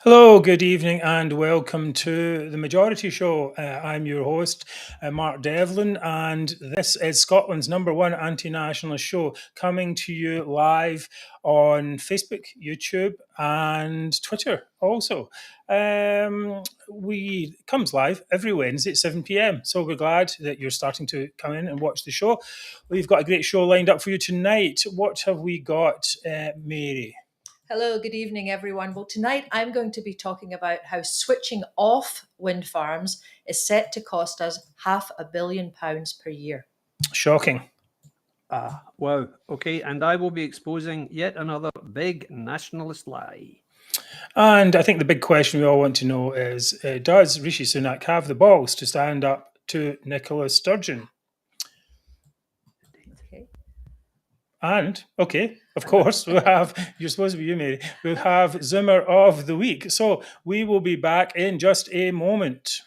Hello, good evening, and welcome to the Majority Show. I'm your host, Mark Devlin, and this is Scotland's #1 anti-nationalist show, coming to you live on Facebook, YouTube, and Twitter. Also, we comes live every Wednesday at 7 p.m. So we're glad that you're starting to come in and watch the show. We've got a great show lined up for you tonight. What have we got, Mary? Hello, good evening, everyone. Well, tonight I'm going to be talking about how switching off wind farms is set to cost us £500 million per year. Shocking. Wow. Okay, and I will be exposing yet another big nationalist lie. And I think the big question we all want to know is, does Rishi Sunak have the balls to stand up to Nicola Sturgeon? Okay. And, okay, of course, we'll have, you're supposed to be you, Mary, we'll have Zoomer of the Week. So we will be back in just a moment.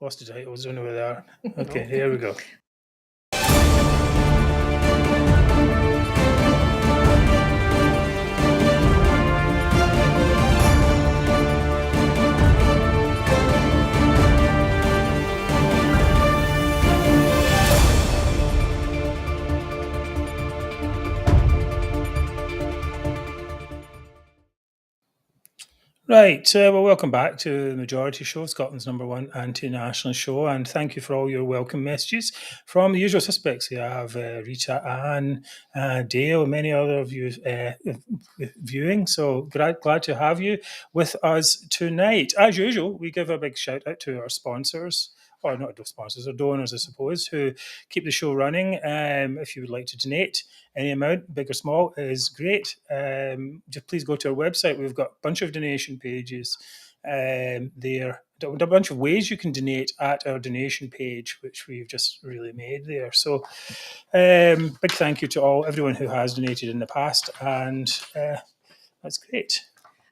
Lost the title, don't know where they are. Okay, here we go. Right, well, welcome back to the Majority Show, Scotland's #1 anti-nationalist show, and thank you for all your welcome messages from the usual suspects. We have Rita, Anne, Dale, and many other of you viewing, so glad to have you with us tonight. As usual, we give a big shout out to our sponsors, or not sponsors, or donors, I suppose, who keep the show running. If you would like to donate, any amount, big or small, is great. Just please go to our website. We've got a bunch of donation pages there. A bunch of ways you can donate at our donation page, which we've just really made there. So big thank you to everyone who has donated in the past, and that's great.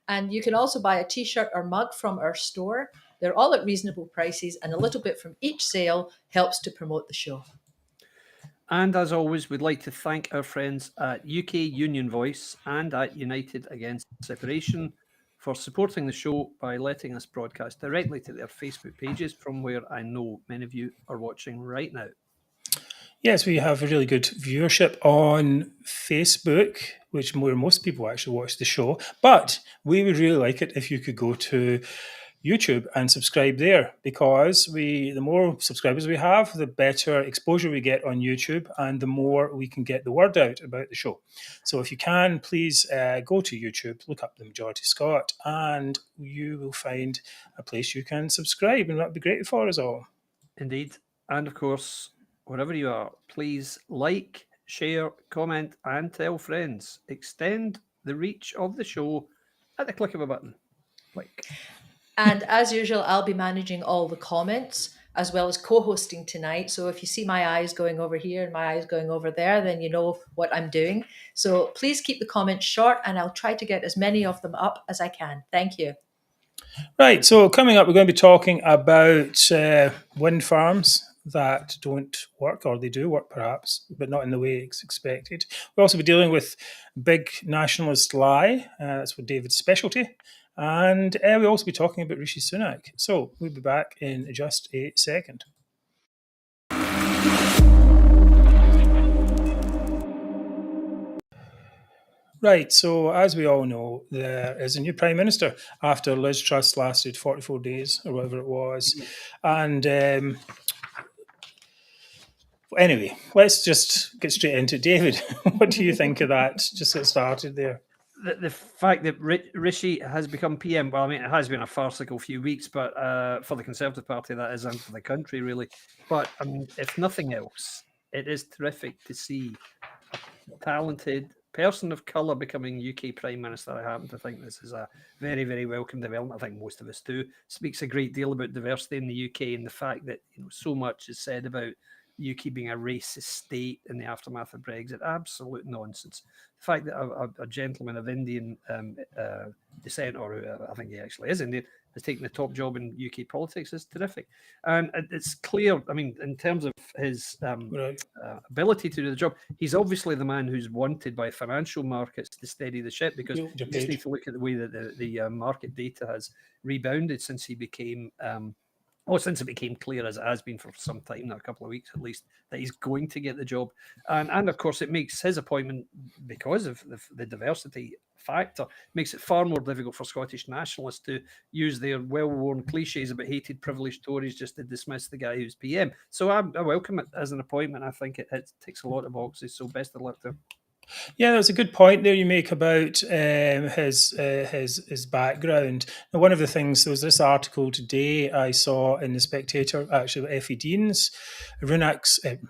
And you can also buy a t-shirt or mug from our store. They're all at reasonable prices, and a little bit from each sale helps to promote the show. And as always, we'd like to thank our friends at UK Union Voice and at United Against Separation for supporting the show by letting us broadcast directly to their Facebook pages, from where I know many of you are watching right now. Yes, we have a really good viewership on Facebook, where most people actually watch the show. But we would really like it if you could go to YouTube and subscribe there, because the more subscribers we have, the better exposure we get on YouTube, and the more we can get the word out about the show. So if you can, please go to YouTube, look up The Majority Scot, and you will find a place you can subscribe, and that would be great for us all. Indeed. And of course, wherever you are, please like, share, comment, and tell friends. Extend the reach of the show at the click of a button. Click. And as usual, I'll be managing all the comments as well as co-hosting tonight. So if you see my eyes going over here and my eyes going over there, then you know what I'm doing. So please keep the comments short, and I'll try to get as many of them up as I can. Thank you. Right, so coming up, we're going to be talking about wind farms that don't work, or they do work perhaps, but not in the way it's expected. We'll also be dealing with big nationalist lie. That's what David's specialty. And we'll also be talking about Rishi Sunak. So we'll be back in just a second. Right, so as we all know, there is a new Prime Minister after Liz Truss lasted 44 days or whatever it was. And anyway, let's just get straight into it. David, what do you think of that? Just get started there. The fact that Rishi has become PM, well, I mean, it has been a farcical few weeks, but for the Conservative Party, that is, and for the country, really. But if nothing else, it is terrific to see a talented person of colour becoming UK Prime Minister. I happen to think this is a very, very welcome development. I think most of us do. Speaks a great deal about diversity in the UK, and the fact that so much is said about UK being a racist state in the aftermath of Brexit. Absolute nonsense. The fact that a gentleman of Indian descent, or I think he actually is Indian, has taken the top job in UK politics is terrific. And it's clear, I mean, in terms of his ability to do the job, he's obviously the man who's wanted by financial markets to steady the ship, because you just need to look at the way that the market data has rebounded since he became since it became clear, as it has been for some time now, a couple of weeks at least, that he's going to get the job. And of course, it makes his appointment, because of the diversity factor, makes it far more difficult for Scottish nationalists to use their well-worn cliches about hated privileged Tories just to dismiss the guy who's PM. So I welcome it as an appointment. I think it ticks a lot of boxes, so best of luck to him. Yeah, there's a good point there you make about his background. Now, one of the things, there was this article today I saw in the Spectator, actually, Effie Dean's, Rishi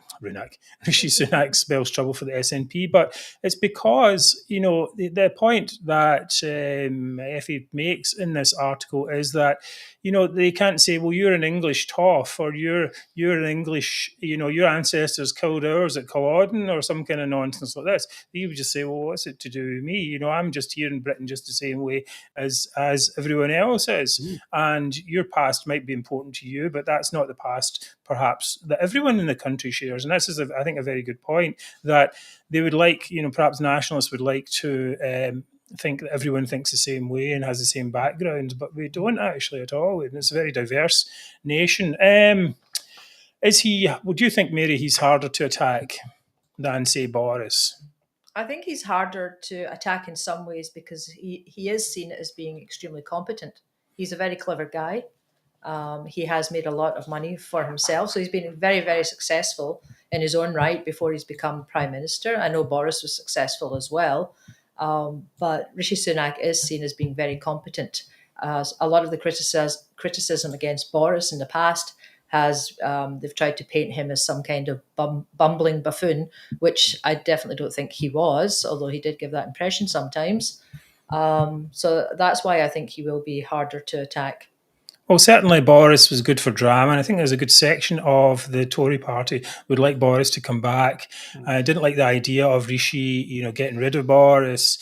Sunak spells trouble for the SNP, but it's because, the point that Effie makes in this article is that, they can't say, well, you're an English toff, or you're an English, your ancestors killed ours at Culloden, or some kind of nonsense like this. He would just say, well, what's it to do with me? I'm just here in Britain just the same way as everyone else is. And your past might be important to you, but that's not the past, perhaps, that everyone in the country shares. And this is, I think, a very good point, that they would like, perhaps nationalists would like to think that everyone thinks the same way and has the same background, but we don't actually at all. And it's a very diverse nation. Do you think, Mary, he's harder to attack than, say, Boris? I think he's harder to attack in some ways because he is seen as being extremely competent. He's a very clever guy. He has made a lot of money for himself. So he's been very, very successful in his own right before he's become Prime Minister. I know Boris was successful as well. But Rishi Sunak is seen as being very competent. A lot of the criticism against Boris in the past has they've tried to paint him as some kind of bumbling buffoon, which I definitely don't think he was, although he did give that impression sometimes. So that's why I think he will be harder to attack. Well, certainly Boris was good for drama, and I think there's a good section of the Tory party would like Boris to come back. I didn't like the idea of Rishi, getting rid of Boris,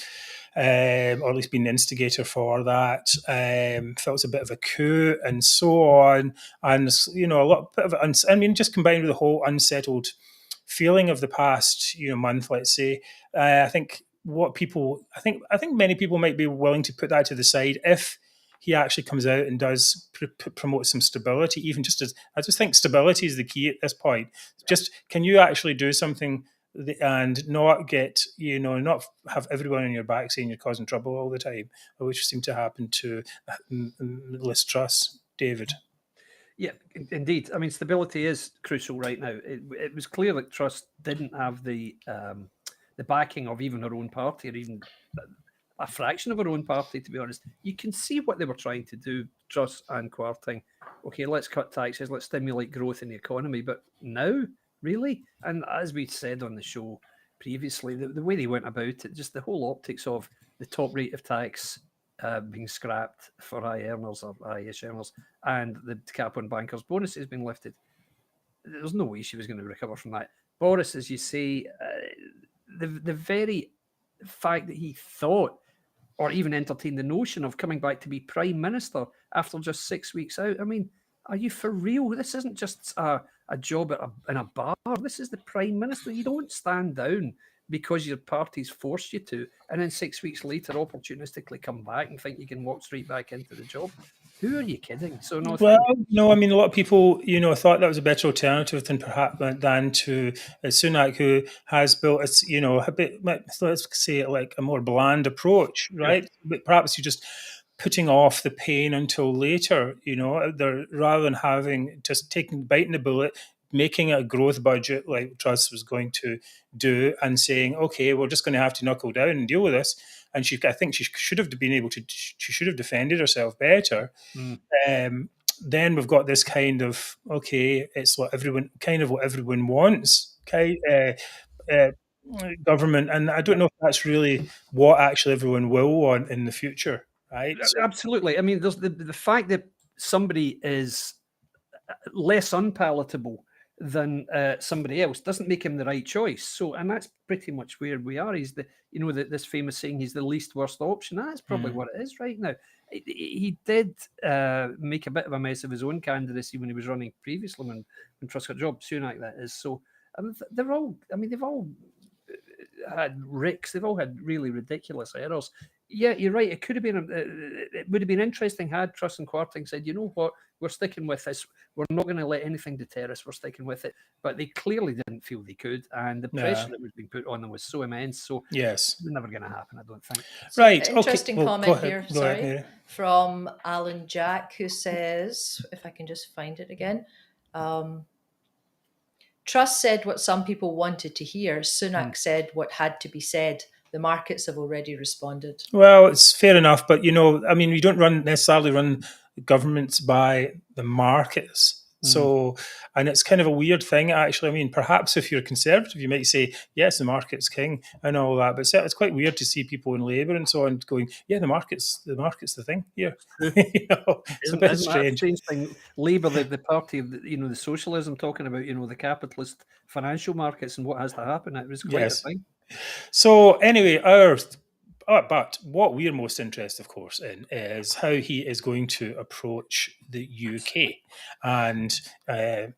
or at least being the instigator for that. Felt it's a bit of a coup and so on, and just combined with the whole unsettled feeling of the past, month, let's say. I think many people might be willing to put that to the side if he actually comes out and does promote some stability. Even just as I just think stability is the key at this point. Just can you actually do something and not get not have everyone on your back saying you're causing trouble all the time, which seemed to happen to Liz Truss, David. Yeah, indeed. I mean, stability is crucial right now. It was clear that Truss didn't have the backing of even her own party, or even a fraction of her own party, to be honest. You can see what they were trying to do, Truss and Kwarteng. Okay, let's cut taxes, let's stimulate growth in the economy. But now, really? And as we said on the show previously, the way they went about it, just the whole optics of the top rate of tax being scrapped for high earners or high-ish earners, and the cap on bankers' bonuses being lifted. There's no way she was going to recover from that. Boris, as you say, the very fact that he thought or even entertained the notion of coming back to be Prime Minister after just 6 weeks out. I mean, are you for real? This isn't just a job in a bar. This is the Prime Minister. You don't stand down because your party's forced you to, and then 6 weeks later opportunistically come back and think you can walk straight back into the job. Who are you kidding? So no. Well, no, I mean, a lot of people, thought that was a better alternative than to Sunak, who has built a bit, let's say, like a more bland approach, right? Yeah. But perhaps you're just putting off the pain until later, rather than biting the bullet, making a growth budget like Truss was going to do, and saying, okay, we're just going to have to knuckle down and deal with this. And I think she should have been able to. She should have defended herself better. Then we've got this kind of it's what everyone wants, government, and I don't know if that's really what actually everyone will want in the future, right? Absolutely. I mean, there's the fact that somebody is less unpalatable than somebody else doesn't make him the right choice. So, and that's pretty much where we are. He's this famous saying, he's the least worst option. That's probably what it is right now. He did make a bit of a mess of his own candidacy when he was running previously when Truss got a job, Sunak that is. So they've all had ricks. They've all had really ridiculous errors. Yeah, you're right. It could have been. It would have been interesting had Truss and Quarting said, "You know what? We're sticking with this. We're not going to let anything deter us. We're sticking with it." But they clearly didn't feel they could, and the pressure that was being put on them was so immense. So yes, it's never going to happen, I don't think. So right. interesting Okay. comment Go here. ahead, From Alyn Jack, who says, if I can just find it again. Truss said what some people wanted to hear. Sunak said what had to be said. The markets have already responded. Well, it's fair enough, but we don't necessarily run governments by the markets. So, and it's kind of a weird thing, actually. I mean, perhaps if you're conservative, you might say, yes, the market's king and all that. But it's quite weird to see people in Labour and so on going, yeah, the market's the thing here. It's a bit strange. That a strange thing? Labour, the party, the socialism, talking about, the capitalist financial markets and what has to happen. It was quite a thing. So anyway, but what we're most interested, of course, in is how he is going to approach the UK. And now,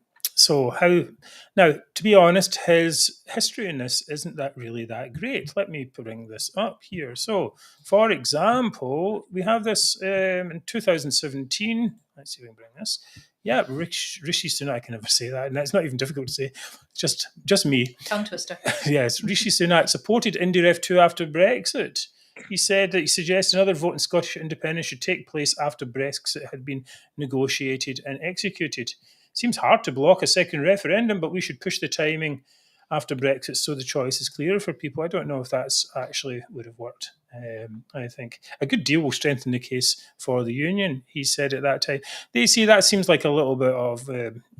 to be honest, his history in this isn't really that great. Let me bring this up here. So, for example, we have this in 2017. Let's see if we can bring this. Yeah, Rishi Sunak, I can never say that, and it's not even difficult to say. Just me. Tongue twister. Yes, Rishi Sunak supported Indy Ref 2 after Brexit. He said that he suggests another vote in Scottish independence should take place after Brexit had been negotiated and executed. Seems hard to block a second referendum, but we should push the timing after Brexit so the choice is clearer for people. I don't know if that's actually would have worked. I think a good deal will strengthen the case for the union, he said at that time. They see that seems like a little bit of,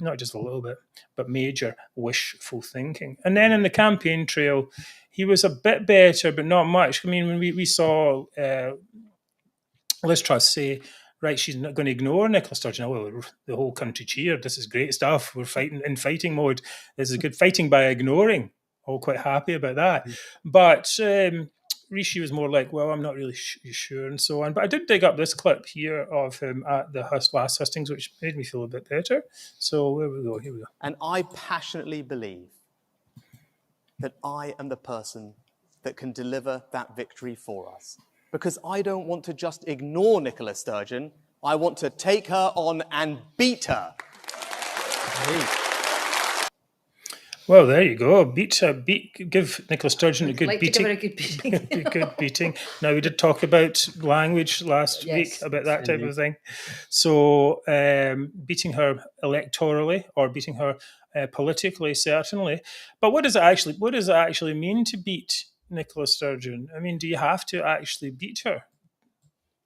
not just a little bit, but major wishful thinking. And then in the campaign trail, he was a bit better, but not much. I mean, when we saw Liz Truss say, right, she's not going to ignore Nicola Sturgeon. Well, the whole country cheered. This is great stuff. We're fighting in fighting mode. This is good fighting by ignoring. All quite happy about that. But Rishi was more like, well, I'm not really sure and so on. But I did dig up this clip here of him at the last hustings, which made me feel a bit better. So here we go. And I passionately believe that I am the person that can deliver that victory for us. Because I don't want to just ignore Nicola Sturgeon. I want to take her on and beat her. Well, there you go. Give Nicola Sturgeon a good beating. To give her a good beating. Good beating. Now, we did talk about language last week, about that type of thing. So, beating her electorally or beating her politically, certainly. But what does it actually mean to beat Nicola Sturgeon? I mean, do you have to actually beat her?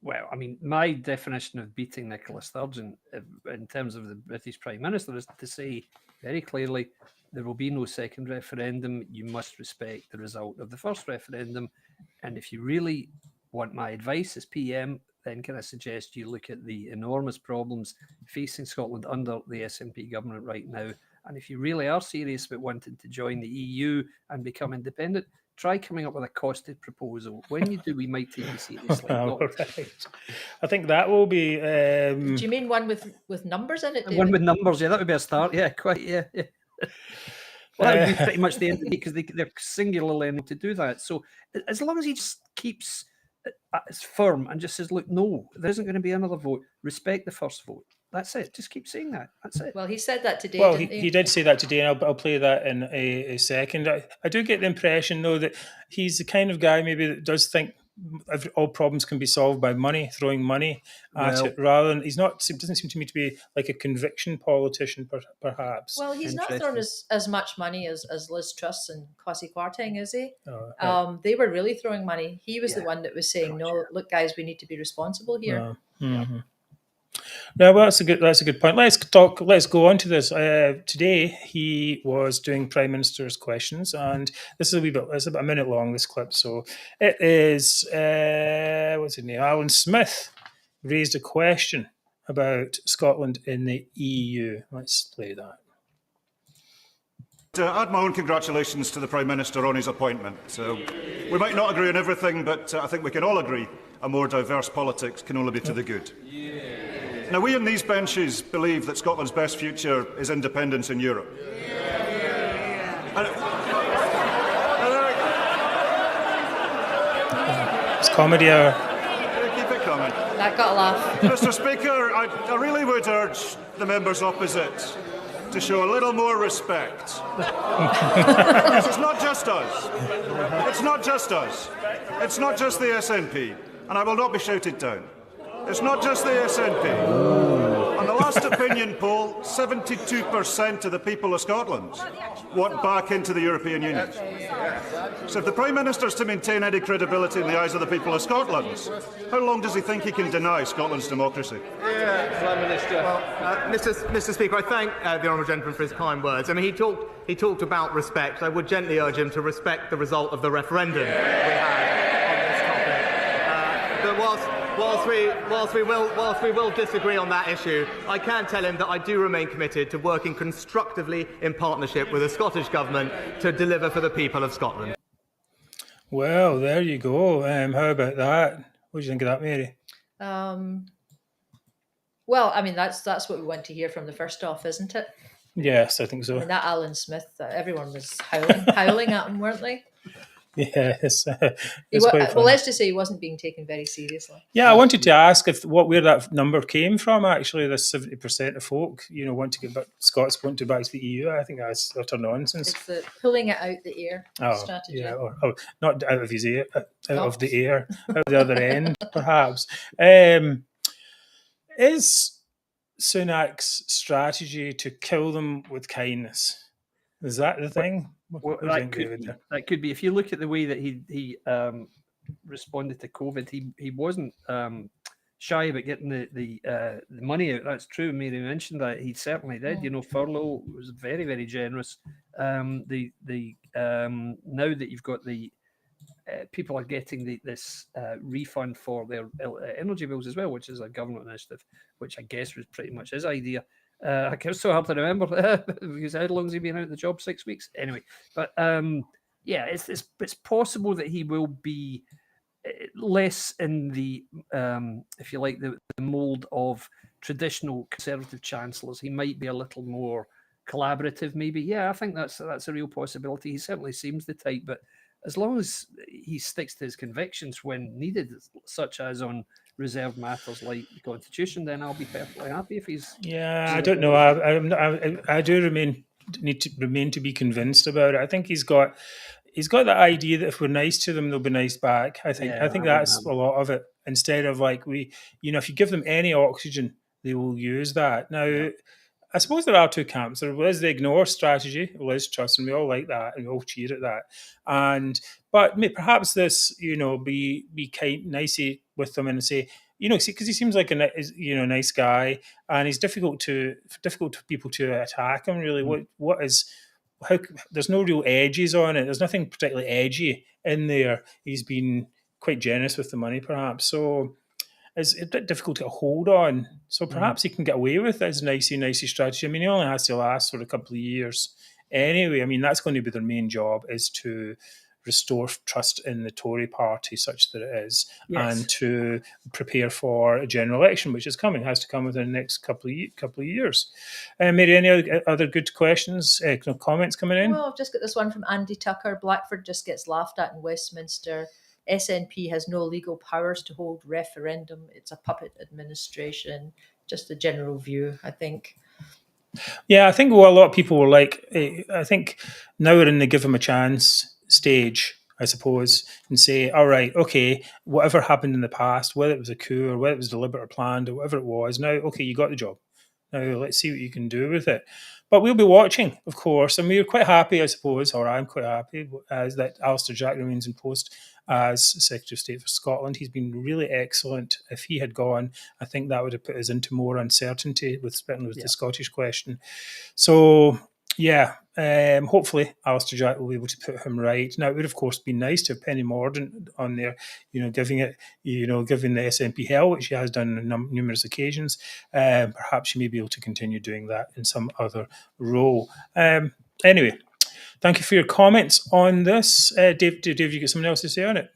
Well, I mean, my definition of beating Nicola Sturgeon in terms of the British Prime Minister is to say very clearly there will be no second referendum. You must respect the result of the first referendum. And if you really want my advice as PM, then can I suggest you look at the enormous problems facing Scotland under the SNP government right now. And if you really are serious about wanting to join the EU and become independent, try coming up with a costed proposal. When you do, we might take you seriously. Right. I think that will be... Do you mean one with numbers in it, David? One with numbers, yeah, that would be a start. Yeah, quite, yeah. Well, that would be pretty much the end of it because they're singularly able to do that. So as long as he just keeps firm and just says, look, no, there isn't going to be another vote. Respect the first vote. That's it. Just keep saying that. That's it. Well, he said that today, well, didn't he? He did say that today, and I'll play that in a second. I do get the impression, though, that he's the kind of guy maybe that does think all problems can be solved by money, throwing money at it, rather than doesn't seem to me to be like a conviction politician, perhaps. Well, he's not thrown as much money as Liz Truss and Kwasi Kwarteng, is he? They were really throwing money. He was the one that was saying, no, look, guys, we need to be responsible here. No, well, that's a good point. Let's go on to this. Today he was doing Prime Minister's questions, and this is it's about a minute long, this clip. So it is what's his name? Alyn Smith raised a question about Scotland in the EU. Let's play that. To add my own congratulations to the Prime Minister on his appointment. So we might not agree on everything, but I think we can all agree a more diverse politics can only be to the good. Now, we in these benches believe that Scotland's best future is independence in Europe. It's comedy hour. Keep it coming. That got a laugh. Mr. Speaker, I really would urge the members opposite to show a little more respect. Because it's not just us. It's not just us. It's not just the SNP. And I will not be shouted down. It's not just the SNP. On the last opinion poll, 72% of the people of Scotland want back into the European Union. So if the Prime Minister is to maintain any credibility in the eyes of the people of Scotland, how long does he think he can deny Scotland's democracy? Prime Minister. Well, Mr. Speaker, I thank the honourable gentleman for his kind words. I mean, he talked about respect. I would gently urge him to respect the result of the referendum we had on this topic. But whilst we will disagree on that issue, I can tell him that I do remain committed to working constructively in partnership with the Scottish Government to deliver for the people of Scotland. Well, there you go. How about that? What do you think of that, Mary? Well, I mean, that's what we want to hear from the first off, isn't it? Yes, I think so. I mean, that Alyn Smith, everyone was howling at him, weren't they? Yes. Well, let's just say he wasn't being taken very seriously. Yeah, I wanted to ask where that number came from. Actually, this 70% of folk, want to get back. Scots want to go back to the EU. I think that's utter nonsense. It's the pulling it out the ear strategy. Yeah, or not out of his ear, out of the air, out the other end, perhaps. Is Sunak's strategy to kill them with kindness? Is that the thing? Well, that could be. If you look at the way that he responded to COVID, he wasn't shy about getting the money out. That's true. Mary mentioned that. He certainly did. Furlough was very, very generous. Now that you've got the people are getting this refund for their energy bills as well, which is a government initiative, which I guess was pretty much his idea. It's so hard to remember because how long has he been out of the job? 6 weeks, anyway. But it's possible that he will be less in the, if you like, the mold of traditional Conservative chancellors. He might be a little more collaborative, maybe. Yeah, I think that's a real possibility. He certainly seems the type, but as long as he sticks to his convictions when needed, such as on reserved matters like the Constitution, then I'll be perfectly happy if he's. Yeah, I don't know. I do need to remain to be convinced about it. I think he's got that idea that if we're nice to them, they'll be nice back. I think that's a lot of it. Instead of if you give them any oxygen, they will use that. Now, I suppose there are two camps. There is the ignore strategy, Liz Truss, and we all like that, and we all cheer at that. But perhaps this, be kind, nicey with them and say, because he seems like a nice guy, and he's difficult for people to attack him. Really, there's no real edges on it. There's nothing particularly edgy in there. He's been quite generous with the money, perhaps. So it's a bit difficult to get a hold on. So perhaps he can get away with his nicey strategy. I mean, he only has to last for a couple of years anyway. I mean, that's going to be their main job, is to restore trust in the Tory party such that it is, and to prepare for a general election, which is coming, has to come within the next couple of years. Mary, any other good questions, comments coming in? Well, I've just got this one from Andy Tucker. Blackford just gets laughed at in Westminster. SNP has no legal powers to hold referendum. It's a puppet administration. Just a general view, I think. Yeah, I think what a lot of people were like, I think now we're in the give him a chance stage, I suppose, and say, all right, okay, whatever happened in the past, whether it was a coup or whether it was deliberate or planned or whatever it was, now, okay, you got the job. Now let's see what you can do with it. But we'll be watching, of course, and we're quite happy, I suppose, or I'm quite happy, that Alister Jack remains in post as Secretary of State for Scotland. He's been really excellent. If he had gone, I think that would have put us into more uncertainty, especially with the Scottish question. So, hopefully Alister Jack will be able to put him right. Now, it would, of course, be nice to have Penny Mordaunt on there, giving the SNP hell, which she has done on numerous occasions. Perhaps she may be able to continue doing that in some other role. Anyway, Thank you for your comments on this. Dave, you got something else to say on it?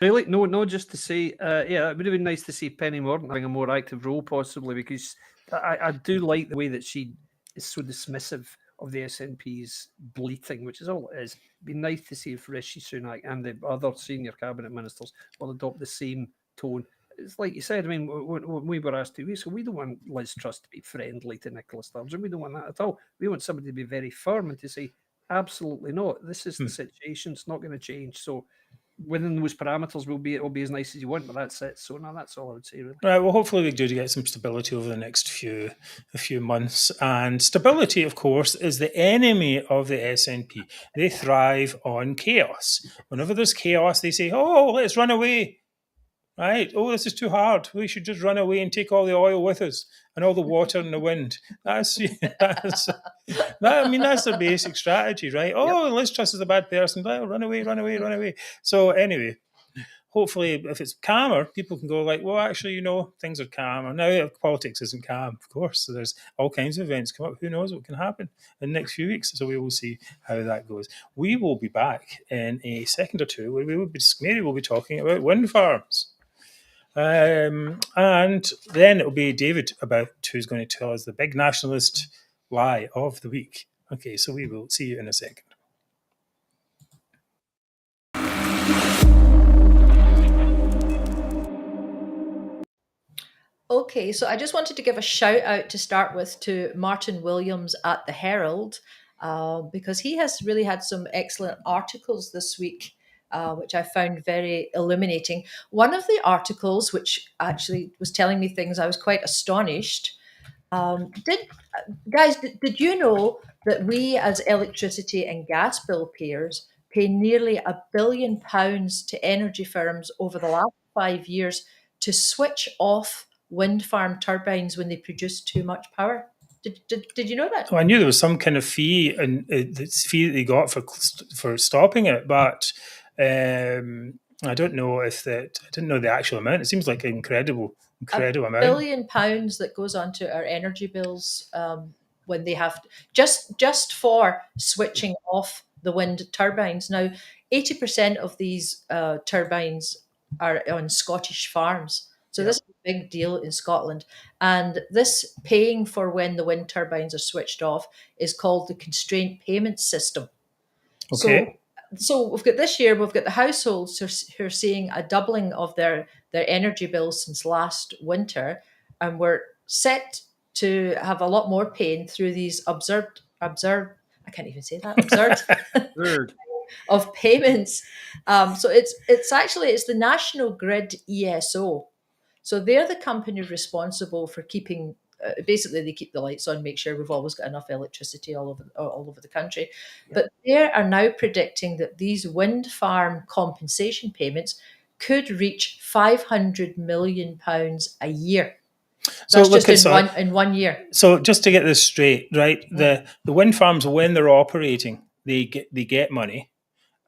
Really? No, just to say, yeah, it would have been nice to see Penny Mordaunt having a more active role, possibly, because I do like the way that she is so dismissive of the SNP's bleating, which is all it is. It'd be nice to see if Rishi Sunak and the other senior cabinet ministers will adopt the same tone. It's like you said, I mean, when we were asked 2 weeks ago, we don't want Liz Truss to be friendly to Nicola Sturgeon. We don't want that at all. We want somebody to be very firm and to say, absolutely not. This is the situation. It's not going to change. So within those parameters, it will be as nice as you want, but that's it. So no, that's all I would say, really. Right. Well, hopefully we do to get some stability over the next few months. And stability, of course, is the enemy of the SNP. They thrive on chaos. Whenever there's chaos, they say, "Oh, let's run away." Right? Oh, this is too hard. We should just run away and take all the oil with us and all the water and the wind. That's the basic strategy, right? Oh, Liz Truss is a bad person. Run away, run away, run away. So anyway, hopefully, if it's calmer, people can go like, well, actually, things are calmer. Now, politics isn't calm, of course. So there's all kinds of events come up. Who knows what can happen in the next few weeks? So we will see how that goes. We will be back in a second or two where Mary will be talking about wind farms. And then it'll be David who's going to tell us the big nationalist lie of the week. Okay, so we will see you in a second. Okay, so I just wanted to give a shout out to start with to Martin Williams at the Herald, because he has really had some excellent articles this week, which I found very illuminating. One of the articles, which actually was telling me things, I was quite astonished. Did you know that we as electricity and gas bill payers pay nearly £1 billion to energy firms over the last 5 years to switch off wind farm turbines when they produce too much power? Did you know that? Oh, I knew there was some kind of fee, and the fee that they got for stopping it, but I don't know I didn't know the actual amount. It seems like an incredible amount. £1 billion that goes onto our energy bills when they have just for switching off the wind turbines. Now, 80% of these turbines are on Scottish farms. So this is a big deal in Scotland. And this paying for when the wind turbines are switched off is called the constraint payment system. Okay. So we've got this year, we've got the households who are seeing a doubling of their energy bills since last winter. And we're set to have a lot more pain through these absurd, I can't even say that, absurd of payments. So it's the National Grid ESO. So they're the company responsible for keeping, basically they keep the lights on, make sure we've always got enough electricity all over the country. Yeah. But they are now predicting that these wind farm compensation payments could reach £500 million a year. That's just in one year. So just to get this straight, right? The wind farms, when they're operating, they get money,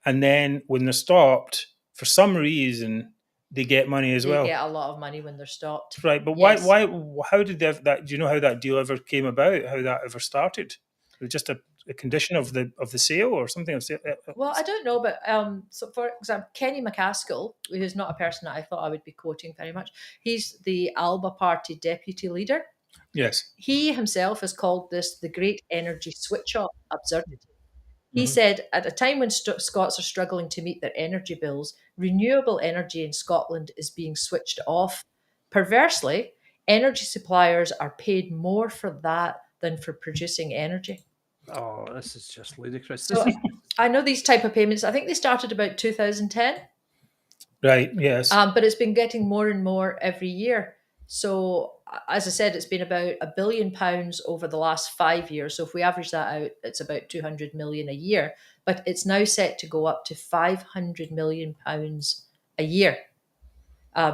and then when they're stopped, for some reason, they get money as well. They get a lot of money when they're stopped. Right, but yes. Why? How did that? Do you know how that deal ever came about? How that ever started? Was it just a condition of the sale or something? Well, I don't know, but so for example, Kenny McCaskill, who's not a person that I thought I would be quoting very much, he's the Alba Party deputy leader. Yes. He himself has called this the great energy switch-off absurdity. He said, at a time when Scots are struggling to meet their energy bills, renewable energy in Scotland is being switched off. Perversely, energy suppliers are paid more for that than for producing energy. Oh, this is just ludicrous. So I know these type of payments, I think they started about 2010. Right, yes. But it's been getting more and more every year. So, as I said, it's been about £1 billion over the last 5 years. So if we average that out, it's about 200 million a year. But it's now set to go up to £500 million a year.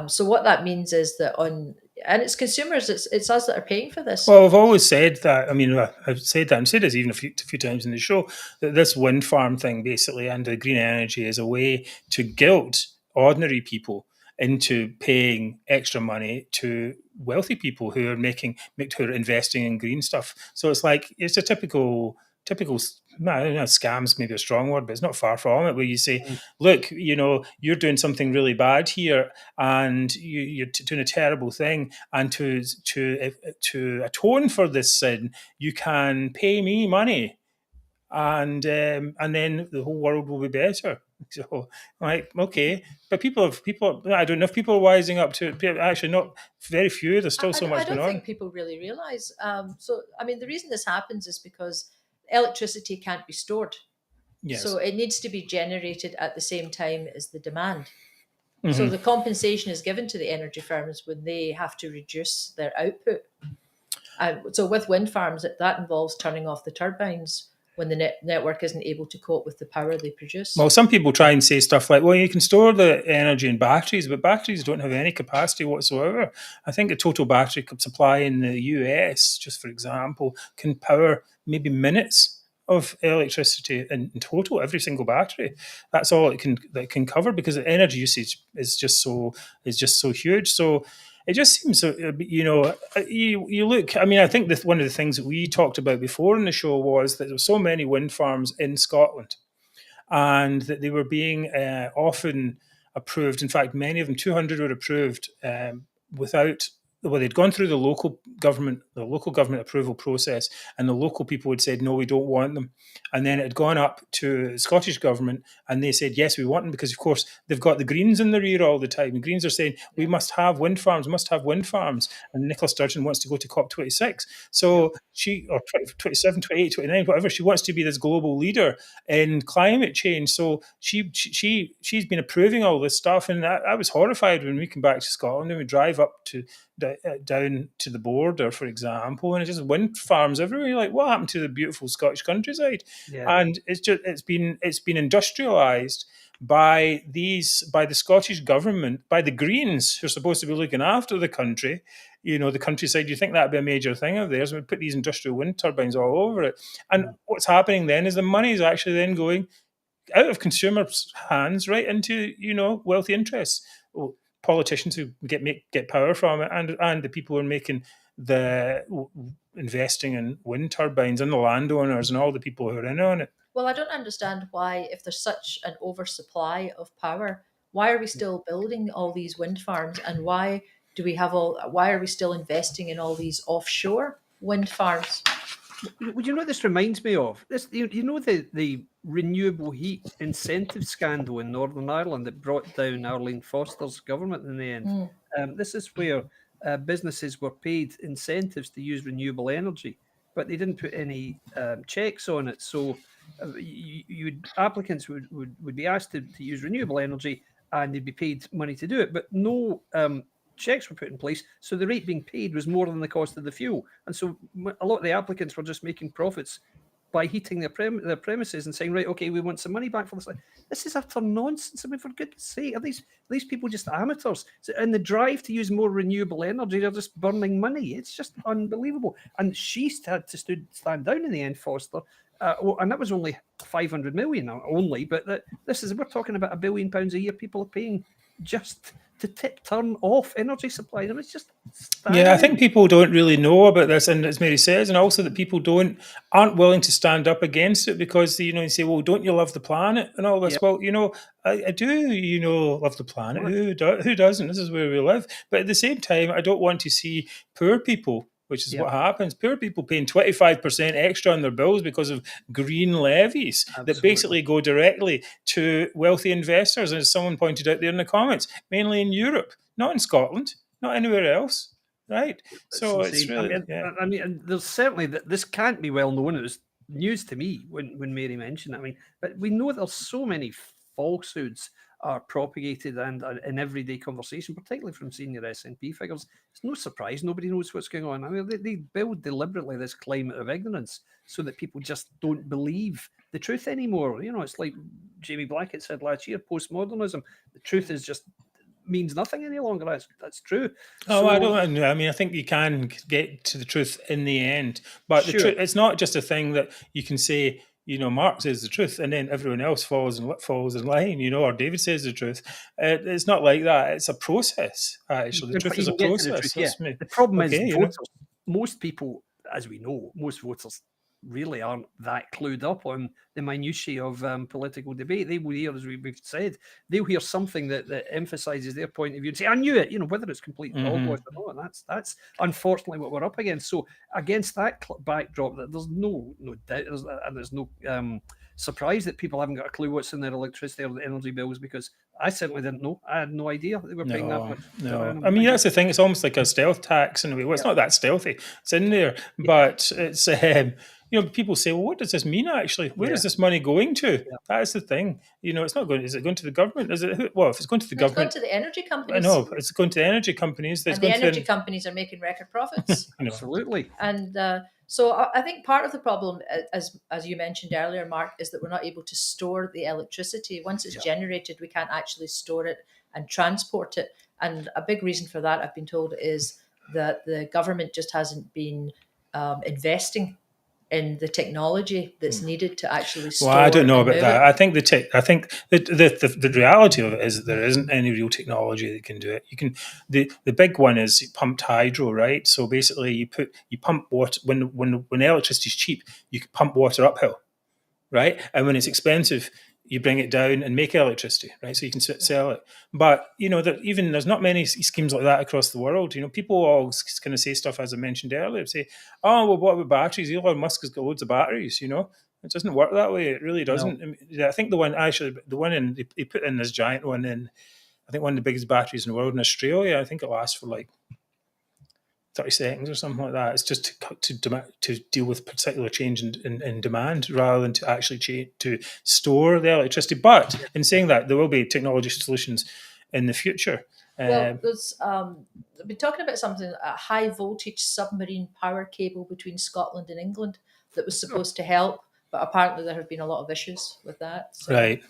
So what that means is that and it's consumers, it's us that are paying for this. Well, I've always said that. I mean, I've said that and said this even a few times in the show, that this wind farm thing basically and the green energy is a way to guilt ordinary people into paying extra money to wealthy people who are who are investing in green stuff. So it's a typical typical, I don't know, scams maybe a strong word, but it's not far from it, where you say, look, you're doing something really bad here, and you're doing a terrible thing, and to atone for this sin, you can pay me money, and then the whole world will be better. So, like, okay, but people, I don't know if people are wising up to it. Actually, not very few. There's still so much I don't going on. think people really realise. So, I mean, the reason this happens is because electricity can't be stored. Yes. So it needs to be generated at the same time as the demand. Mm-hmm. So the compensation is given to the energy firms when they have to reduce their output. So with wind farms, that involves turning off the turbines when the network isn't able to cope with the power they produce. Well, some people try and say stuff like, well, you can store the energy in batteries, but batteries don't have any capacity whatsoever. I think a total battery supply in the US, just for example, can power maybe minutes of electricity in total, every single battery. That's all it can cover, because the energy usage is just so huge. So it just seems, you look, I mean, I think one of the things that we talked about before in the show was that there were so many wind farms in Scotland, and that they were being often approved. In fact, many of them, 200, were approved without, well, they'd gone through the local government approval process, and the local people had said, no, we don't want them. And then it had gone up to the Scottish government, and they said, yes, we want them, because, of course, they've got the Greens in the rear all the time. The Greens are saying, we must have wind farms. And Nicola Sturgeon wants to go to COP26. So she, or 27, 28, 29, whatever, she wants to be this global leader in climate change. So she's been approving all this stuff. And I was horrified when we came back to Scotland and we drive up to down to the border, for example, and it's just wind farms everywhere. You're like, what happened to the beautiful Scottish countryside? Yeah. And it's been industrialized by the Scottish government, by the Greens, who are supposed to be looking after the country, the countryside. You think that'd be a major thing of theirs? We put these industrial wind turbines all over it, and what's happening then is the money is actually then going out of consumers' hands right into wealthy interests. Well, politicians who get power from it, and the people who are making the investing in wind turbines, and the landowners and all the people who are in on it. Well, I don't understand why, if there's such an oversupply of power, why are we still building all these wind farms, and why are we still investing in all these offshore wind farms? Well, you know what this reminds me of? The renewable heat incentive scandal in Northern Ireland that brought down Arlene Foster's government in the end. This is where businesses were paid incentives to use renewable energy, but they didn't put any checks on it. So applicants would be asked to use renewable energy, and they'd be paid money to do it, but no checks were put in place, so the rate being paid was more than the cost of the fuel, and so a lot of the applicants were just making profits by heating their premises and saying, right, okay, we want some money back for this. This is utter nonsense. I mean, for goodness sake, are these people just amateurs? So in the drive to use more renewable energy, they're just burning money. It's just unbelievable. And she had to stand down in the end, Foster. And that was only 500 million only, but we're talking about £1 billion a year people are paying just to turn off energy supply. I mean, it's just staggering. Yeah, I think people don't really know about this, and as Mary says, and also that people aren't willing to stand up against it, because you say, well, don't you love the planet and all this? Yep. Well, I do, love the planet. Who doesn't? This is where we live. But at the same time, I don't want to see poor people, which is what happens. Poor people paying 25% extra on their bills because of green levies that basically go directly to wealthy investors. And as someone pointed out there in the comments, mainly in Europe, not in Scotland, not anywhere else. Right? So it's really... I mean, there's certainly... This can't be well known. It was news to me when Mary mentioned it. I mean, but we know there's so many falsehoods are propagated and in everyday conversation, particularly from senior SNP figures. It's no surprise nobody knows what's going on. I mean, they build deliberately this climate of ignorance so that people just don't believe the truth anymore. It's like Jamie Blackett said last year, postmodernism. The truth is just means nothing any longer. That's true. I think you can get to the truth in the end, but the truth, it's not just a thing that you can say, Mark says the truth, and then everyone else falls in line, or David says the truth. It's not like that. It's a process, actually. The truth is a process. The problem is voters, most people, as we know, most voters really aren't that clued up on the minutiae of political debate. They will hear, as we've said, they'll hear something that emphasises their point of view and say, I knew it, whether it's complete hogwash or not. And that's unfortunately what we're up against. So against that backdrop, that there's no doubt, there's no surprise that people haven't got a clue what's in their electricity or the energy bills, because I certainly didn't know. I had no idea they were paying that much. No, I mean, that's the thing. It's almost like a stealth tax in a way. Well, it's not that stealthy. It's in there, but it's people say, well, what does this mean actually? Where is this money going to? That is the thing. It's not going. Is it going to the government? Is it? Well, if it's going to the government, it's going to the energy companies. No, it's going to the energy companies. And the energy companies are making record profits. Absolutely. And so I think part of the problem, as you mentioned earlier, Mark, is that we're not able to store the electricity. Once it's generated, we can't actually store it and transport it. And a big reason for that, I've been told, is that the government just hasn't been investing in the technology that's needed to actually store. Well, I don't know about that. I think the reality of it is that there isn't any real technology that can do it. You can the big one is pumped hydro, right? So basically, you pump water when electricity is cheap, you can pump water uphill, right? And when it's expensive, you bring it down and make electricity, right? So you can sell it. But, there's not many schemes like that across the world. People all kind of say stuff, as I mentioned earlier, say, oh, well, what about batteries? Elon Musk has got loads of batteries, It doesn't work that way. It really doesn't. No. I think they put in this giant one in, I think one of the biggest batteries in the world in Australia. I think it lasts for like 30 seconds or something like that. It's just to deal with particular change in demand rather than to actually to store the electricity. But in saying that, there will be technology solutions in the future. Well, there's I've been talking about something, a high voltage submarine power cable between Scotland and England that was supposed to help, but apparently there have been a lot of issues with that. So. Right.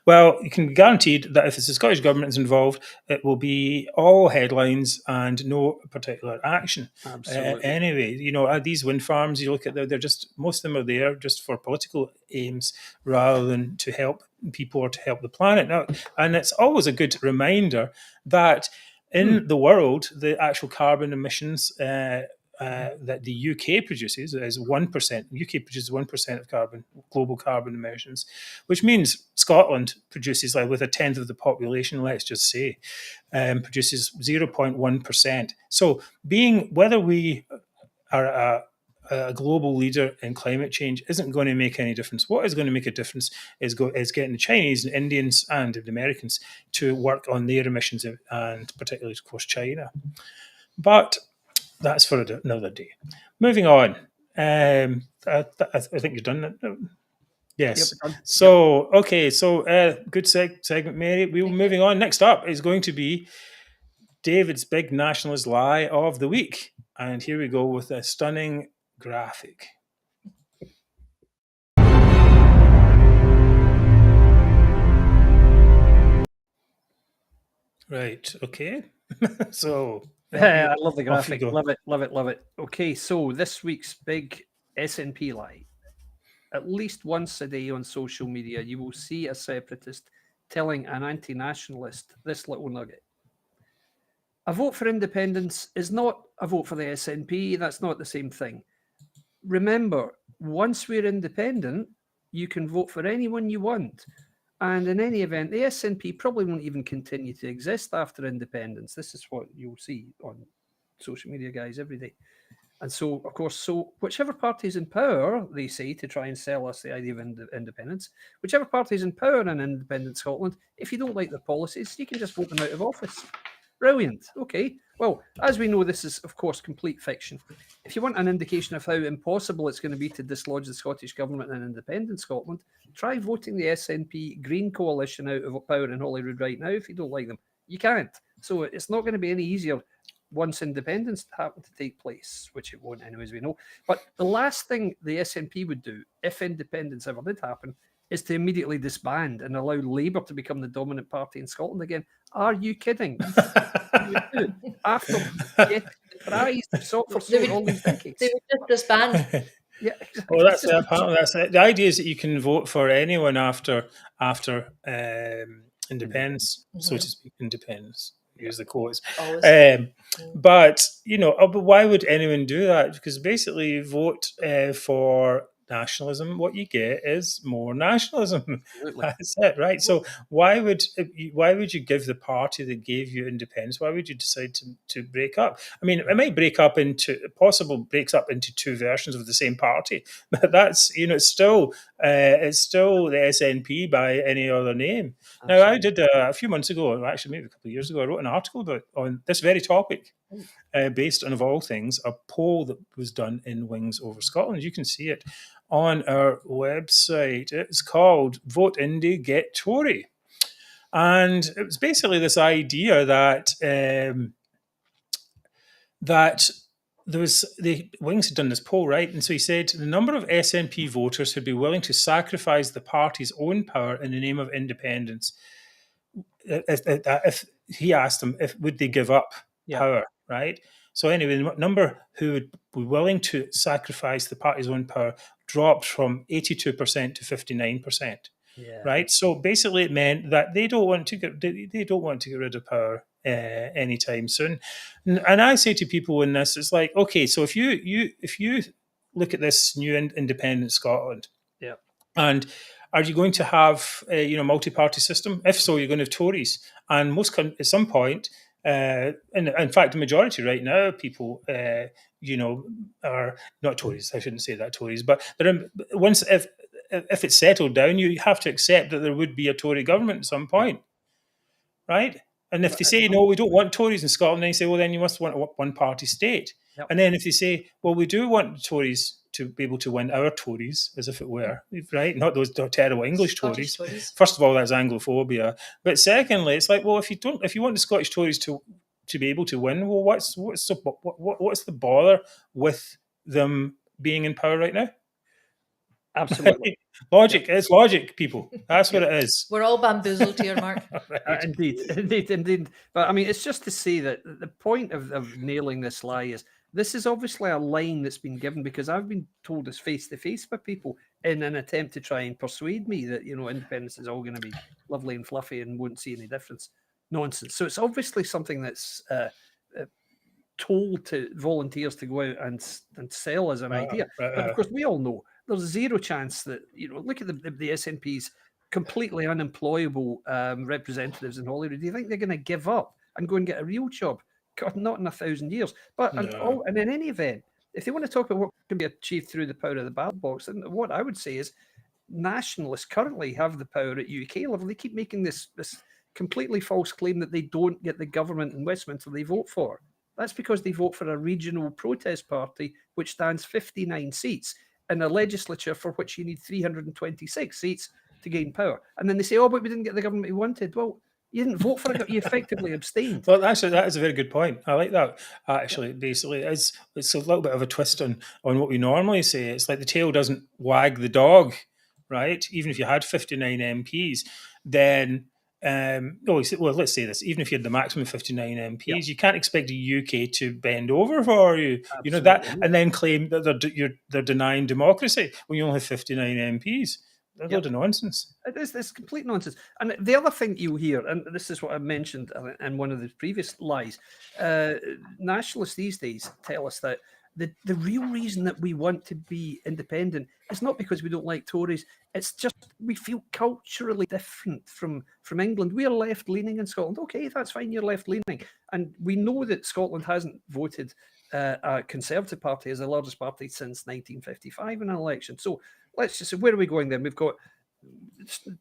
Well, you can be guaranteed that if the Scottish Government is involved, it will be all headlines and no particular action. Absolutely. Anyway, these wind farms, you look at they're just, most of them are there just for political aims rather than to help people or to help the planet. Now, and it's always a good reminder that in the world, the actual carbon emissions that the UK produces is 1%. The UK produces 1% of global carbon emissions, which means Scotland produces, like with a tenth of the population, let's just say, produces 0.1%. So whether we are a global leader in climate change isn't going to make any difference. What is going to make a difference is getting the Chinese and Indians and the Americans to work on their emissions, and particularly, of course, China. But that's for another day. Moving on. I think you're done. Yes. Yep. So, okay. So, good segment, Mary. We're moving on. Next up is going to be David's big nationalist lie of the week. And here we go with a stunning graphic. Right. Okay. So... I love the graphic. Love it. Okay, so this week's big SNP lie. At least once a day on social media, you will see a separatist telling an anti-nationalist this little nugget. A vote for independence is not a vote for the SNP. That's not the same thing. Remember, once we're independent, you can vote for anyone you want. And in any event, the SNP probably won't even continue to exist after independence. This is what you'll see on social media, guys, every day. And so, of course, whichever party is in power, they say, to try and sell us the idea of independence, whichever party is in power in independent Scotland, if you don't like their policies, you can just vote them out of office. Brilliant. Okay. Well, as we know, this is, of course, complete fiction. If you want an indication of how impossible it's going to be to dislodge the Scottish Government in independent Scotland, try voting the SNP Green Coalition out of power in Holyrood right now if you don't like them. You can't. So it's not going to be any easier once independence happened to take place, which it won't anyway, as we know. But the last thing the SNP would do, if independence ever did happen, is to immediately disband and allow Labour to become the dominant party in Scotland again. Are you kidding? After getting the prize for all these decades. They would just disband. Yeah, exactly. Well, that's it. The idea is that you can vote for anyone after independence, so to speak, independence. Use the quotes. But why would anyone do that? Because basically, you vote for nationalism, what you get is more nationalism. Absolutely. That's it, right? So why would you give the party that gave you independence? Why would you decide to break up? I mean, it might breaks up into two versions of the same party, but that's it's still the SNP by any other name. Now, I did a few months ago, actually maybe a couple of years ago, I wrote an article on this very topic. Based on, of all things, a poll that was done in Wings Over Scotland. You can see it on our website. It's called Vote Indy, Get Tory. And it was basically this idea that the Wings had done this poll, right? And so he said the number of SNP voters who'd be willing to sacrifice the party's own power in the name of independence. If he asked them, would they give up power, right? So anyway, the number who would be willing to sacrifice the party's own power dropped from 82% to 59%. Right. So basically, it meant that they don't want to get rid of power anytime soon. And I say to people in this, it's like, okay, so if you look at this new independent Scotland, and are you going to have a multi-party system? If so, you're going to have Tories, and at some point, in fact, the majority right now, people are not Tories. I shouldn't say that Tories, but if it's settled down, you have to accept that there would be a Tory government at some point, right? And if they say, no, we don't want Tories in Scotland, then you say, well, then you must want a one-party state. And then if they say, well, we do want the Tories to be able to win, our Tories, as if it were, right? Not those terrible English Tories. First of all, that's Anglophobia. But secondly, it's like, well, if you want the Scottish Tories to be able to win, well, what's the bother with them being in power right now? Absolutely. Logic. It's logic, people. That's what it is. We're all bamboozled here, Mark. Right. Indeed. But I mean, it's just to see that the point of nailing this lie is this is obviously a line that's been given because I've been told this face to face by people in an attempt to try and persuade me that independence is all going to be lovely and fluffy and won't see any difference. Nonsense. So it's obviously something that's told to volunteers to go out and sell as an idea. But of course, we all know there's zero chance that look at the SNP's completely unemployable representatives in Holyrood. Do you think they're going to give up and go and get a real job? God, not in 1,000 years. But and in any event, if they want to talk about what can be achieved through the power of the ballot box, then what I would say is nationalists currently have the power at UK level. They keep making this completely false claim that they don't get the government in Westminster they vote for. That's because they vote for a regional protest party which stands 59 seats in a legislature for which you need 326 seats to gain power. And then they say, oh, but we didn't get the government we wanted. Well, you didn't vote for it. You effectively abstained. Well, actually, that is a very good point. I like that. Actually, basically, it's a little bit of a twist on what we normally say. It's like the tail doesn't wag the dog, right? Even if you had 59 MPs, then let's say this: even if you had the maximum 59 MPs, you can't expect the UK to bend over for you. Absolutely. That, and then claim that they're denying democracy when you only have 59 MPs. That's a load of nonsense. It's complete nonsense. And the other thing you hear, and this is what I mentioned in one of the previous lies, nationalists these days tell us that the real reason that we want to be independent is not because we don't like Tories. It's just we feel culturally different from England. We are left-leaning in Scotland. Okay, that's fine, you're left-leaning. And we know that Scotland hasn't voted a Conservative Party as the largest party since 1955 in an election. So let's just say, where are we going then? We've got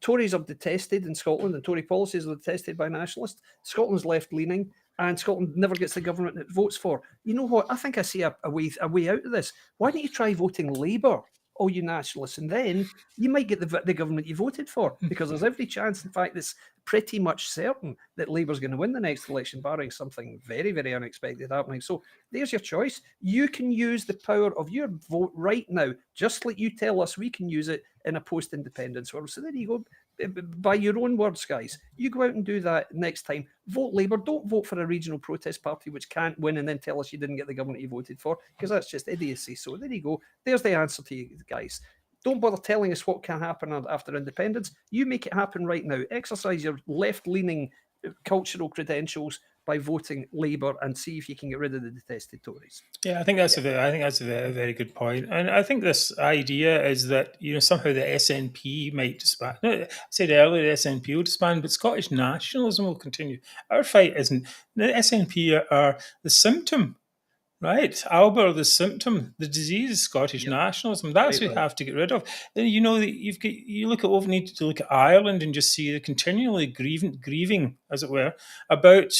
Tories are detested in Scotland, and Tory policies are detested by nationalists. Scotland's left-leaning, and Scotland never gets the government it votes for. You know what? I think I see a way out of this. Why don't you try voting Labour, all you nationalists, and then you might get the government you voted for, because there's every chance, in fact, it's pretty much certain that Labour's going to win the next election, barring something very, very unexpected happening. So there's your choice. You can use the power of your vote right now, just like you tell us we can use it in a post-independence world. So there you go. By your own words, guys, you go out and do that next time. Vote Labour. Don't vote for a regional protest party which can't win and then tell us you didn't get the government you voted for, because that's just idiocy. So there you go. There's the answer to you guys. Don't bother telling us what can happen after independence. You make it happen right now. Exercise your left-leaning cultural credentials by voting Labour and see if you can get rid of the detested Tories. Yeah, I think that's a very good point, and I think this idea is that somehow the SNP might disband. No, I said earlier the SNP will disband, but Scottish nationalism will continue. Our fight isn't the SNP are the symptom. Right, Albert, the symptom, the disease is Scottish nationalism. That's what we have to get rid of. Then you need to look at Ireland and just see the continually grieving, as it were, about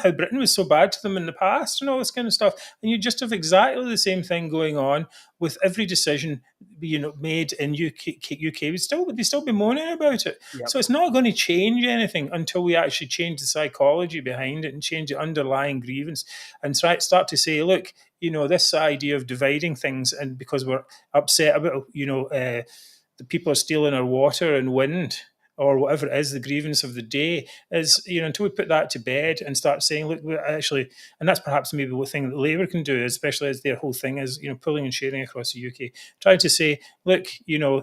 how Britain was so bad to them in the past and all this kind of stuff. And you just have exactly the same thing going on with every decision made in UK. They'd still be moaning about it. Yep. So it's not going to change anything until we actually change the psychology behind it and change the underlying grievance and start to say, look, this idea of dividing things, and because we're upset about the people are stealing our water and wind, or whatever it is, the grievance of the day is, until we put that to bed and start saying, look, actually, and that's perhaps maybe one thing that Labour can do, especially as their whole thing is, pulling and sharing across the UK, try to say, look,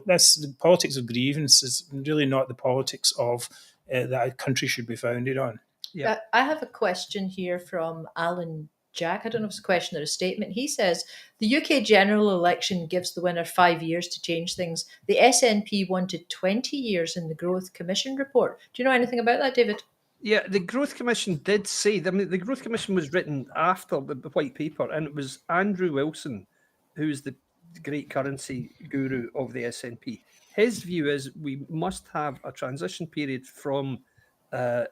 that's the politics of grievance is really not the politics of that a country should be founded on. Yeah. I have a question here from Alyn Jack. I don't know if it's a question or a statement. He says, the UK general election gives the winner 5 years to change things. The SNP wanted 20 years in the Growth Commission report. Do you know anything about that, David? Yeah, the Growth Commission did say, the Growth Commission was written after the white paper, and it was Andrew Wilson, who's the great currency guru of the SNP. His view is we must have a transition period from the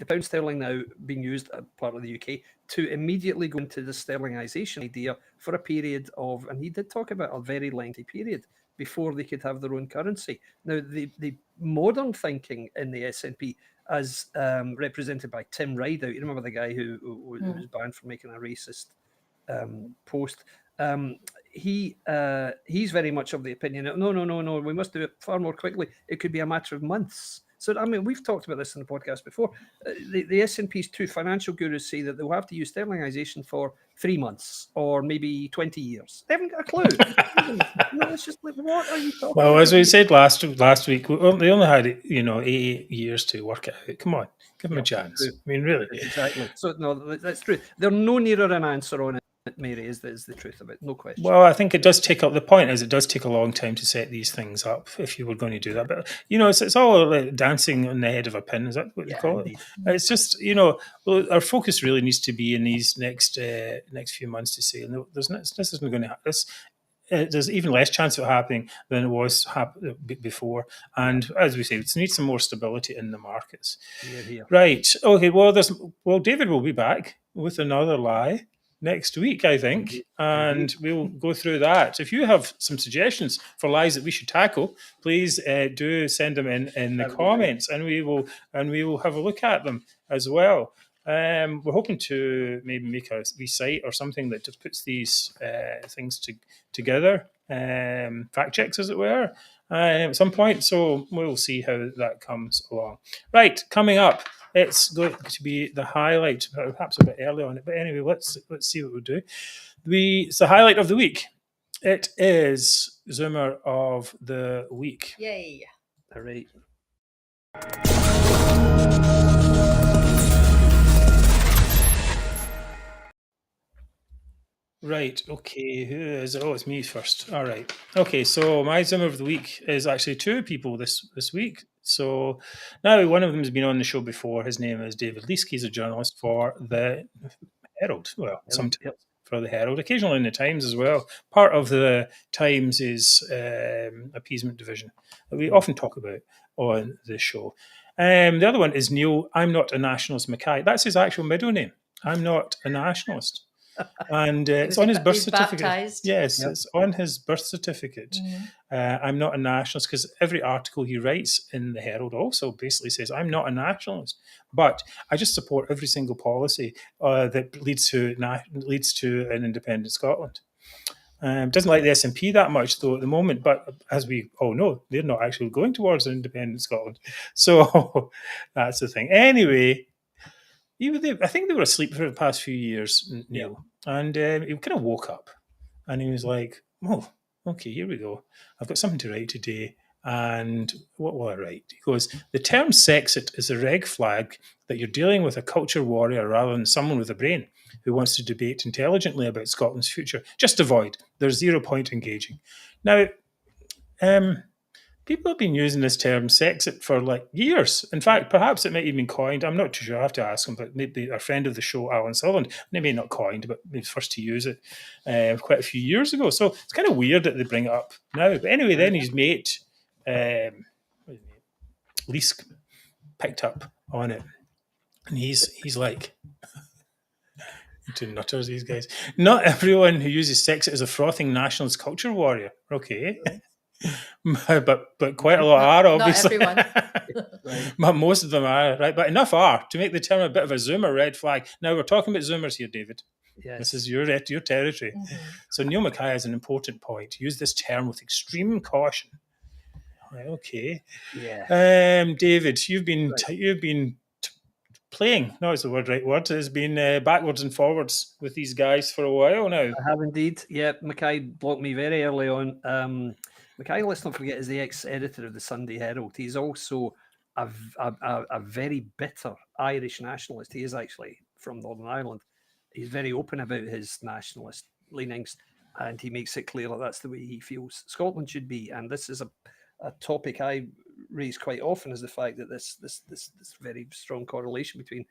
pound sterling now being used as part of the UK to immediately go into the sterlingisation idea for a period of, and he did talk about a very lengthy period before they could have their own currency. Now, the modern thinking in the SNP, as represented by Tim Rideout, you remember the guy who was banned for making a racist post. He's very much of the opinion that no, we must do it far more quickly. It could be a matter of months. So, I mean, we've talked about this in the podcast before. The SNP's two financial gurus say that they'll have to use sterlingisation for 3 months or maybe 20 years. They haven't got a clue. It's just like, what are you talking about? Well, as we said last week, they only had 8 years to work it out. Come on, give them a chance. True. I mean, really. Exactly. So, no, that's true. They're no nearer an answer on it, Mary, is the truth of it. No question. Well, I think it does take up. The point is, it does take a long time to set these things up if you were going to do that. But it's all like dancing on the head of a pin. Is that what you call it? It's just our focus really needs to be in these next few months to say, no, this isn't going to happen. There's even less chance of it happening than it was before. And as we say, it needs some more stability in the markets. Yeah. Right. Okay. Well, David will be back with another lie next week, I think, and we'll go through that. If you have some suggestions for lies that we should tackle, please do send them in the comments, and we will have a look at them as well. We're hoping to maybe make a wee site or something that just puts these things together, fact checks, as it were, at some point. So we'll see how that comes along. Right, coming up. It's going to be the highlight, perhaps a bit early on it, but anyway, let's see what we'll do. It's the highlight of the week. It is Zoomer of the week. Yay! All right. Right, okay, who is it? Oh, it's me first. All right. Okay, so my Zoomer of the week is actually two people this week. So now one of them has been on the show before. His name is David Leask. He's a journalist for the Herald. Well, sometimes for the Herald, occasionally in the Times as well. Part of the Times is appeasement division that we often talk about on this show. The other one is Neil. I'm not a nationalist, Mackay. That's his actual middle name. I'm not a nationalist. And it's on his birth certificate. Baptized. Yes, It's on his birth certificate. I'm not a nationalist, because every article he writes in the Herald also basically says, I'm not a nationalist, but I just support every single policy that leads to an independent Scotland. Doesn't like the SNP that much, though, at the moment, but as we all know, they're not actually going towards an independent Scotland. So that's the thing. Anyway, I think they were asleep for the past few years, Neil. And he kind of woke up and he was like, oh, okay, here we go. I've got something to write today. And what will I write? He goes, the term Scexit is a red flag that you're dealing with a culture warrior rather than someone with a brain who wants to debate intelligently about Scotland's future. Just avoid. There's 0 point engaging. Now, people have been using this term Scexit for like years. In fact, perhaps it might even be coined. I'm not too sure. I have to ask him, but maybe a friend of the show, Alyn Sutherland, maybe not coined, but maybe first to use it quite a few years ago. So it's kind of weird that they bring it up now. But anyway, then his mate, Leask, picked up on it. And he's like, two nutters, these guys. Not everyone who uses Scexit is a frothing nationalist culture warrior. Okay. but quite a lot are, obviously. Not everyone. But most of them are, right? But enough are to make the term a bit of a Zoomer red flag. Now, we're talking about Zoomers here, David. Yes. This is your territory. So Neil Mackay has an important point. Use this term with extreme caution. Right, okay. Yeah. David, you've been playing. No, it's the right word. Has been backwards and forwards with these guys for a while now. I have indeed. Yeah, Mackay blocked me very early on. Mackay, let's not forget, is the ex-editor of the Sunday Herald. He's also a very bitter Irish nationalist. He is actually from Northern Ireland. He's very open about his nationalist leanings, and he makes it clear that that's the way he feels Scotland should be. And this is a topic I raise quite often, is the fact that this very strong correlation between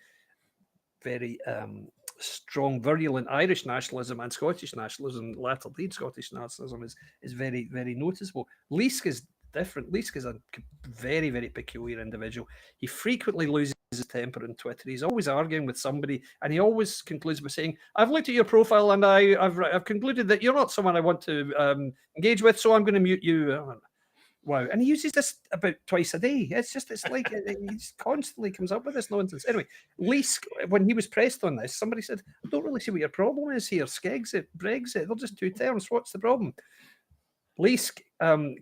very strong, virulent Irish nationalism and Scottish nationalism, latter lead Scottish nationalism, is very, very noticeable. Leask is different. Leask is a very, very peculiar individual. He frequently loses his temper on Twitter. He's always arguing with somebody, and he always concludes by saying, "I've looked at your profile, and I've concluded that you're not someone I want to engage with, so I'm going to mute you." Wow. And he uses this about twice a day. It's like he just constantly comes up with this nonsense. Anyway, Leask, when he was pressed on this, somebody said, I don't really see what your problem is here. Scexit, Brexit, they're just two terms. What's the problem? Leask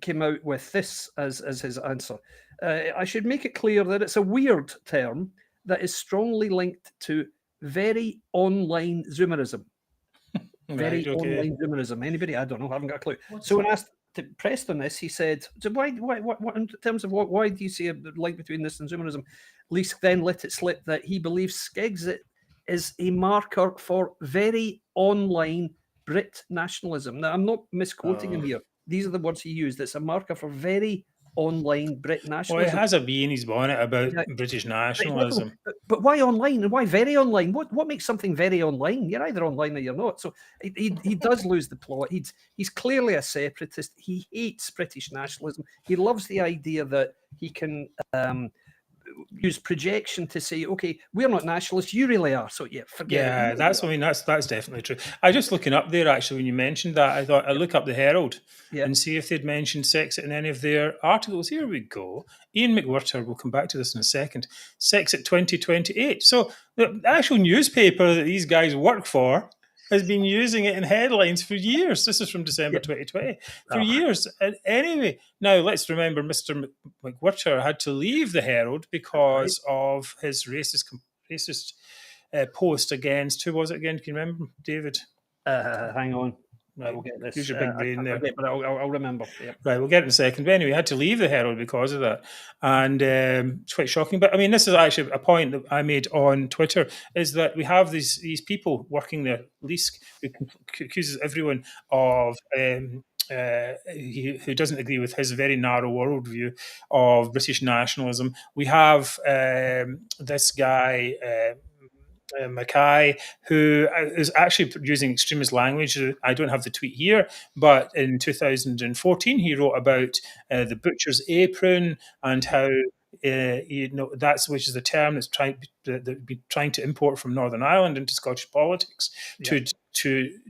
came out with this as his answer. I should make it clear that it's a weird term that is strongly linked to very online Zoomerism. Very online Zoomerism. Anybody? I don't know. I haven't got a clue. So when asked, pressed on this, he said, so why, in terms of why do you see a link between this and Zoomerism? Leask then let it slip that he believes Scexit is a marker for very online Brit nationalism. Now, I'm not misquoting him here. These are the words he used. It's a marker for very online Brit nationalism. Well, he has a bee in his bonnet about British nationalism. But why online and why very online? What makes something very online? You're either online or you're not. So he does lose the plot. He's clearly a separatist. He hates British nationalism. He loves the idea that he can use projection to say, okay, we're not nationalists, you really are. So yeah, forget it. Yeah, that's definitely true. I was just looking up there actually when you mentioned that. I thought I'd look up the Herald and see if they'd mentioned Scexit in any of their articles. Here we go. Ian McWhirter, we'll come back to this in a second. Scexit 2028. So the actual newspaper that these guys work for has been using it in headlines for years. This is from December 2020. For years. And anyway, now let's remember Mr. McWhirter had to leave the Herald because of his racist post against, who was it again? Can you remember, David? Hang on. Right, we'll get this. Use your big brain there. But I'll remember. Yep. Right, we'll get it in a second. But anyway, I had to leave the Herald because of that. And it's quite shocking. But I mean, this is actually a point that I made on Twitter, is that we have these people working there, Leask, who accuses everyone of who doesn't agree with his very narrow worldview of British nationalism. We have this guy, Mackay, who is actually using extremist language. I don't have the tweet here, but in 2014 he wrote about the butcher's apron and how that's which is a term that's trying to import from Northern Ireland into Scottish politics to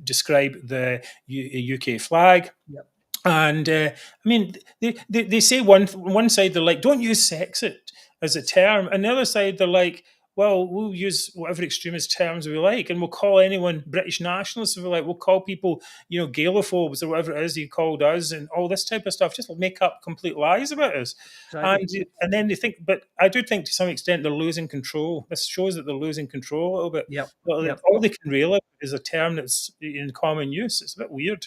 describe the UK flag. Yep. And I mean, they say one side they're like, don't use Scexit as a term, and the other side they're like, well, we'll use whatever extremist terms we like, and we'll call anyone British nationalists if we like. We'll call people, Galophobes or whatever it is he called us, and all this type of stuff. Just make up complete lies about us. Exactly. And then they think, but I do think to some extent they're losing control. This shows that they're losing control a little bit. Yep. All they can realize is a term that's in common use. It's a bit weird.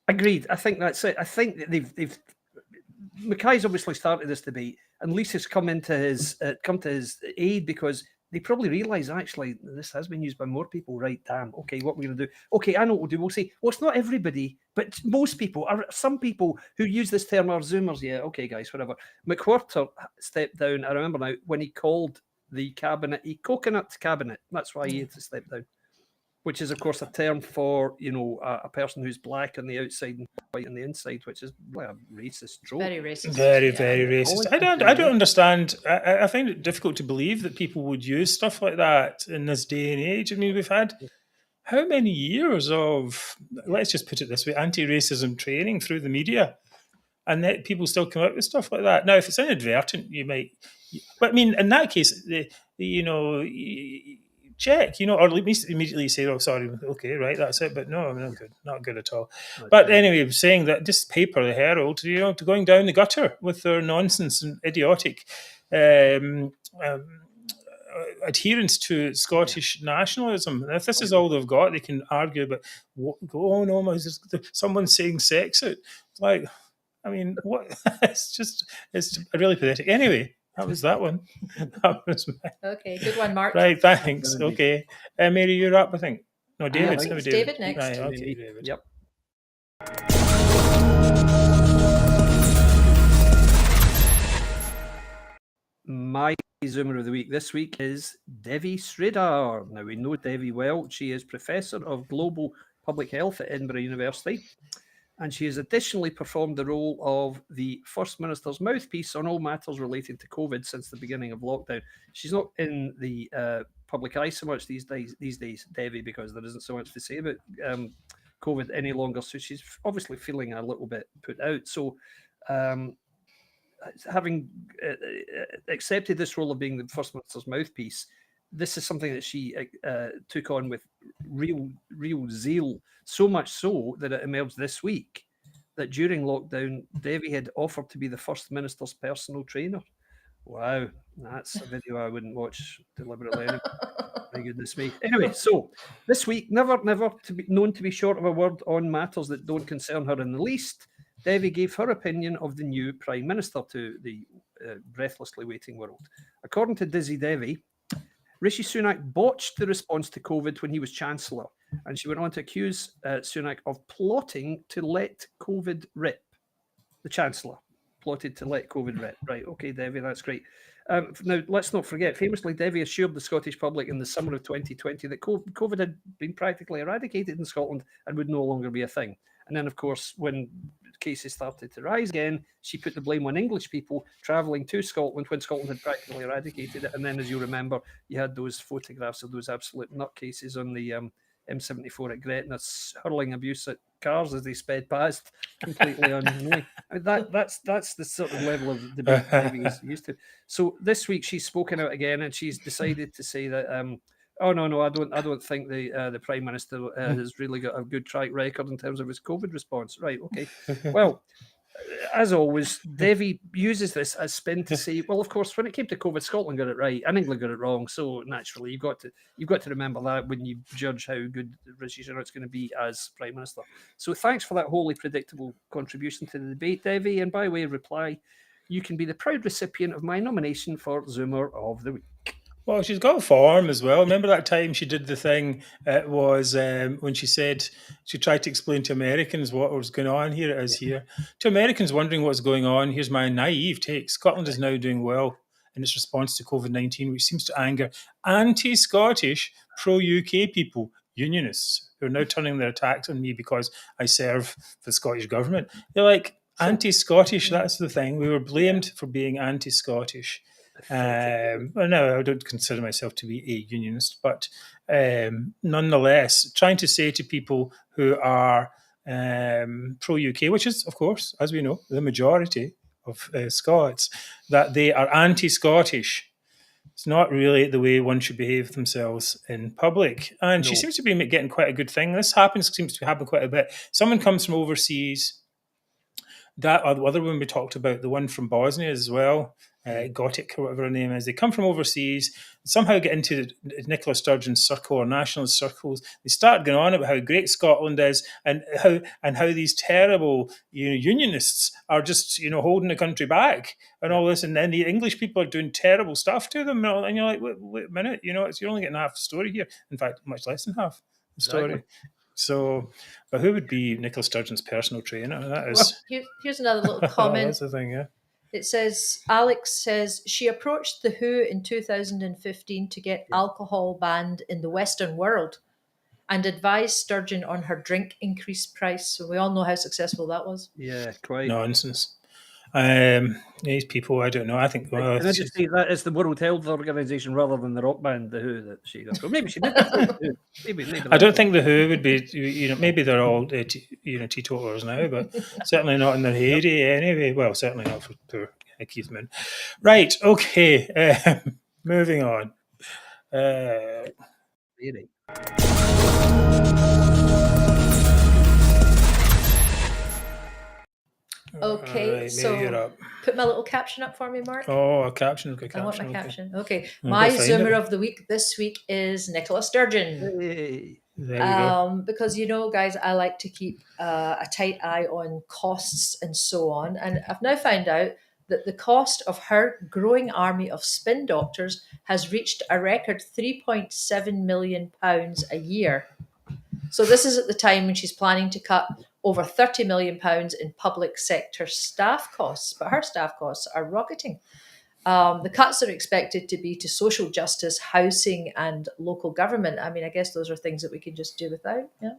Agreed. I think that's it. I think that they've Mackay's obviously started this debate, and Leask has come to his aid because they probably realise actually this has been used by more people. Right, damn. Okay, what we're going to do? Okay, I know what we'll do. We'll say, well, it's not everybody, but most people. Some people who use this term are Zoomers. Yeah, okay, guys, whatever. McWhirter stepped down. I remember now when he called the cabinet a coconut cabinet. That's why he had to step down. Which is, of course, a term for, a person who's black on the outside and white on the inside, which is a racist trope. Very racist. Very, very racist. I don't understand. I find it difficult to believe that people would use stuff like that in this day and age. I mean, we've had how many years of, let's just put it this way, anti-racism training through the media, and that people still come out with stuff like that. Now, if it's inadvertent, you might. But I mean, in that case, check, or at least immediately say, oh, sorry, okay, right, that's it. But no, not good at all. But anyway, saying that this paper, the Herald, to going down the gutter with their nonsense and idiotic adherence to Scottish nationalism. And if this is all they've got, they can argue about, someone's saying Scexit. It's like, I mean, what? it's really pathetic. Anyway, that was that one. Okay, good one, Mark. Right, thanks. Okay. Mary, you're up, I think. No, David. It's David next. Right, okay, David. Yep. My Zoomer of the week this week is Devi Shridar. Now, we know Devi well. She is Professor of Global Public Health at Edinburgh University. And she has additionally performed the role of the First Minister's mouthpiece on all matters relating to COVID since the beginning of lockdown. She's not in the public eye so much these days, Devi, because there isn't so much to say about COVID any longer. So she's obviously feeling a little bit put out. So having accepted this role of being the First Minister's mouthpiece, this is something that she took on with real zeal, so much so that it emerged this week that during lockdown, Devi had offered to be the First Minister's personal trainer. Wow, that's a video I wouldn't watch deliberately. My goodness me. Anyway, so this week, never to be known to be short of a word on matters that don't concern her in the least, Devi gave her opinion of the new Prime Minister to the breathlessly waiting world. According to Dizzy Devi, Rishi Sunak botched the response to COVID when he was Chancellor, and she went on to accuse Sunak of plotting to let COVID rip. The Chancellor plotted to let COVID rip. Right, okay, Devi, that's great. Now, let's not forget, famously, Devi assured the Scottish public in the summer of 2020 that COVID had been practically eradicated in Scotland and would no longer be a thing. And then, of course, when cases started to rise again, she put the blame on English people travelling to Scotland when Scotland had practically eradicated it. And then, as you remember, you had those photographs of those absolute nutcases on the M74 at Gretna hurling abuse at cars as they sped past, completely unknowing. I mean, that's the sort of level of debate Devi is used to. So this week she's spoken out again, and she's decided to say that oh no, I don't think the Prime Minister has really got a good track record in terms of his COVID response. Right, okay. Well, as always, Devi uses this as spin to say, well, of course, when it came to COVID, Scotland got it right and England got it wrong. So naturally, you've got to remember that when you judge how good Rishi Sunak's going to be as Prime Minister. So thanks for that wholly predictable contribution to the debate, Devi. And by way of reply, you can be the proud recipient of my nomination for Zoomer of the Week. Well, she's got form as well. Remember that time she did the thing? It was when she said she tried to explain to Americans what was going on. Here it is here. To Americans wondering what's going on, here's my naive take. Scotland is now doing well in its response to COVID-19, which seems to anger anti-Scottish, pro-UK people, unionists, who are now turning their attacks on me because I serve the Scottish government. They're like, anti-Scottish, that's the thing. We were blamed for being anti-Scottish. No, I don't consider myself to be a unionist, but nonetheless, trying to say to people who are pro-UK, which is, of course, as we know, the majority of Scots, that they are anti-Scottish. It's not really the way one should behave themselves in public. And she seems to be getting quite a good thing. This seems to happen quite a bit. Someone comes from overseas. That other one we talked about, the one from Bosnia as well, Gothic, or whatever her name is. They come from overseas, somehow get into Nicola Sturgeon's circle or nationalist circles. They start going on about how great Scotland is and how these terrible unionists are just holding the country back and all this. And then the English people are doing terrible stuff to them. And you're like, wait a minute, you're only getting half the story here. In fact, much less than half the story. Exactly. So, but who would be Nicola Sturgeon's personal trainer? That is. Here's another little comment. That's the thing, yeah. It says, Alex says, she approached The Who in 2015 to get alcohol banned in the Western world and advised Sturgeon on her drink increase price. So we all know how successful that was. Yeah, quite. Nonsense. These people, I don't know. I think. Well, Can I just say that it's the World Health Organization rather than the rock band The Who that she does. Well, maybe she did. Maybe I don't think The Who would be. Maybe they're all teetotalers now, but certainly not in their heyday anyway. Well, certainly not for poor Keith Moon. Right. Okay. Moving on. Really. Okay, right, so you're up. Put my little caption up for me, Mark. Oh, a caption. Okay, I want my okay. caption. Okay, I'll my go find Zoomer it. of the week this week is Nicola Sturgeon. Hey. There we go. Because guys, I like to keep a tight eye on costs and so on. And I've now found out that the cost of her growing army of spin doctors has reached a record £3.7 million a year. So this is at the time when she's planning to cut over £30 million in public sector staff costs, but her staff costs are rocketing. The cuts are expected to be to social justice, housing, and local government. I mean, I guess those are things that we can just do without. Yeah,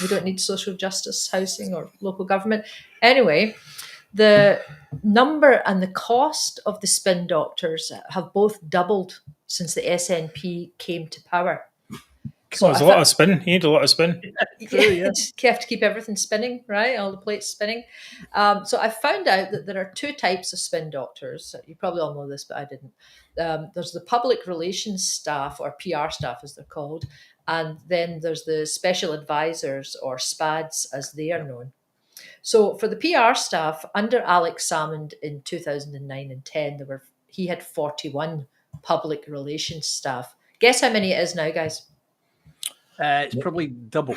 we don't need social justice, housing, or local government. Anyway, the number and the cost of the spin doctors have both doubled since the SNP came to power. So there's a lot of spin. You need a lot of spin. True, yeah. You have to keep everything spinning, right? All the plates spinning. So I found out that there are two types of spin doctors. You probably all know this, but I didn't. There's the public relations staff, or PR staff as they're called, and then there's the special advisors, or SPADs as they are known. So for the PR staff, under Alex Salmond in 2009 and 10, he had 41 public relations staff. Guess how many it is now, guys? It's probably double.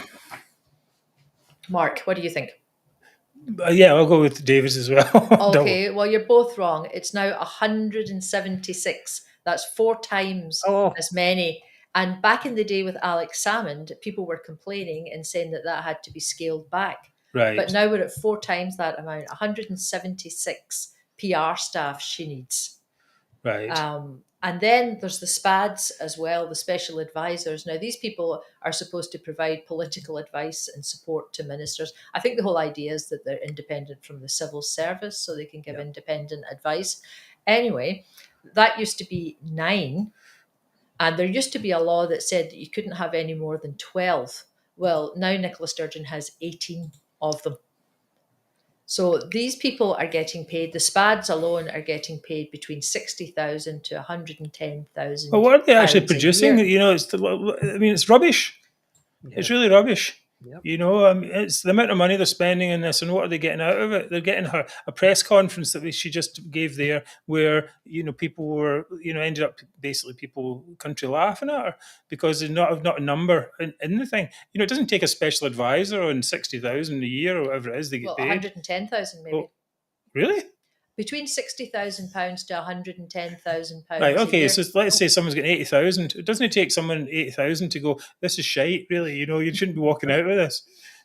Mark, what do you think? Yeah, I'll go with Davis as well. Okay, well, you're both wrong. It's now 176. That's 4 times as many. And back in the day with Alex Salmond, people were complaining and saying that had to be scaled back. Right. But now we're at 4 times that amount, 176 PR staff she needs. Right. And then there's the SPADs as well, the special advisors. Now, these people are supposed to provide political advice and support to ministers. I think the whole idea is that they're independent from the civil service, so they can give independent advice. Anyway, that used to be 9. And there used to be a law that said that you couldn't have any more than 12. Well, now Nicola Sturgeon has 18 of them. So these people are getting paid. The SPADs alone are getting paid between 60,000 to 110,000. Well, what are they actually producing? It's rubbish. Yeah. It's really rubbish. Yep. It's the amount of money they're spending in this, and what are they getting out of it? They're getting her a press conference that she just gave there, where people were ended up basically country laughing at her because there's not a number in the thing. It doesn't take a special advisor on 60,000 a year or whatever it is they get paid. 110,000 maybe. Oh, really? Between £60,000 to £110,000. Right. Okay. So let's say someone's getting 80,000. It doesn't take someone 80,000 to go, this is shite. Really, you shouldn't be walking out with this.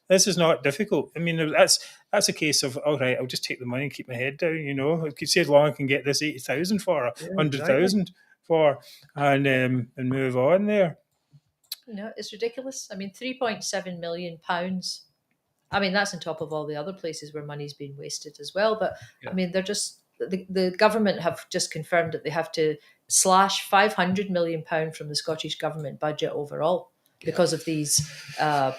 This is not difficult. I mean, that's a case of, all right, I'll just take the money and keep my head down. I could see as long as I can get this 80,000 for, 100,000 for, and move on there. It's ridiculous. I mean, £3.7 million. I mean, that's on top of all the other places where money's been wasted as well. But I mean, they're just the government have just confirmed that they have to slash £500 million from the Scottish government budget overall because of these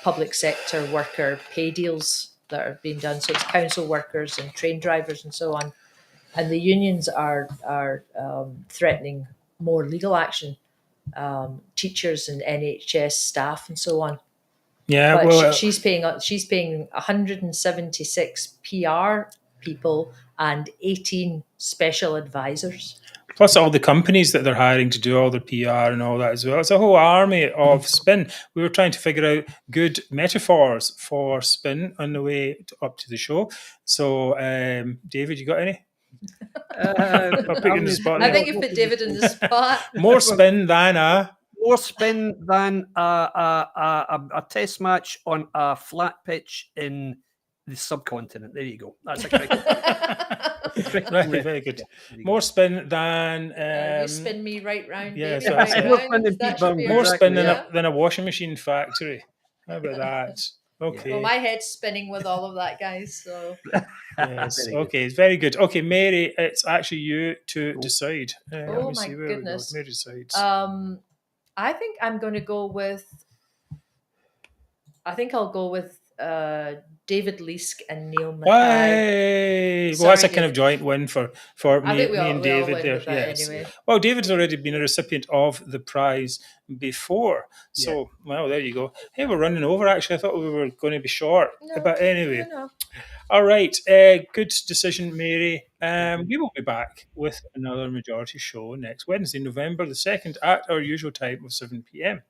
public sector worker pay deals that are being done. So it's council workers and train drivers and so on. And the unions are threatening more legal action, teachers and NHS staff and so on. Yeah, but she's paying 176 PR people and 18 special advisors. Plus all the companies that they're hiring to do all their PR and all that as well. It's a whole army of spin. We were trying to figure out good metaphors for spin on the way up to the show. So, David, you got any? I'll put you on the spot. I think you put David in the spot. More spin than a... More spin than a test match on a flat pitch in the subcontinent. There you go. That's a cricket. Right, very good. More spin than... you spin me right round, yeah, baby, so right that's round. more spin than a washing machine factory. How about that? Okay. Well, my head's spinning with all of that, guys. So yes. Okay. Very good. Okay, Mary, it's actually you to decide. oh my goodness. Mary decides. I think I'm going to go with. I think I'll go with David Leask and Neil Mackay. Well, that's a kind of joint win for me and David there. Yes. Anyway. Well, David's already been a recipient of the prize before. So, well, there you go. Hey, we're running over, actually. I thought we were going to be short. No, but anyway. no. All right. Good decision, Mary. We will be back with another Majority show next Wednesday, November the 2nd, at our usual time of 7 p.m.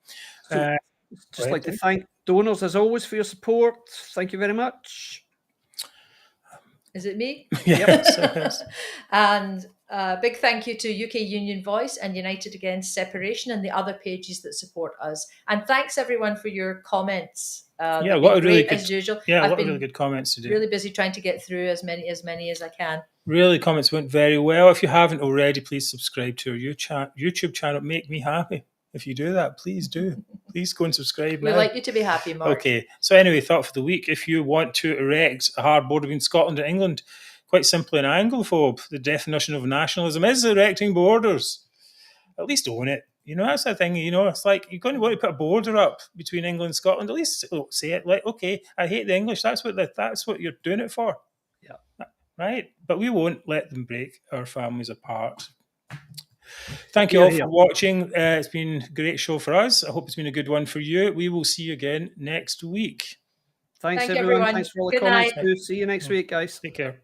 Just like to thank donors, as always, for your support. Thank you very much. Is it me? Yes. And big thank you to UK Union Voice and United Against Separation and the other pages that support us. And thanks everyone for your comments. What a really good, as usual. Yeah, what really good comments today. Really busy trying to get through as many as I can. Really, comments went very well. If you haven't already, please subscribe to our YouTube channel. Make me happy. If you do that, please do. Please go and subscribe now. We'd like you to be happy, Mark. Okay. So anyway, thought for the week. If you want to erect a hard border between Scotland and England, quite simply an Anglophobe, the definition of nationalism is erecting borders. At least own it. You know, that's the thing. You know, it's like you're going to want to put a border up between England and Scotland. At least say it like, okay, I hate the English. That's what you're doing it for. Yeah. Right? But we won't let them break our families apart. Thank you all for watching. It's been a great show for us. I hope it's been a good one for you. We will see you again next week. Thanks, everyone. Thanks for all the comments. See you next week, guys. Take care.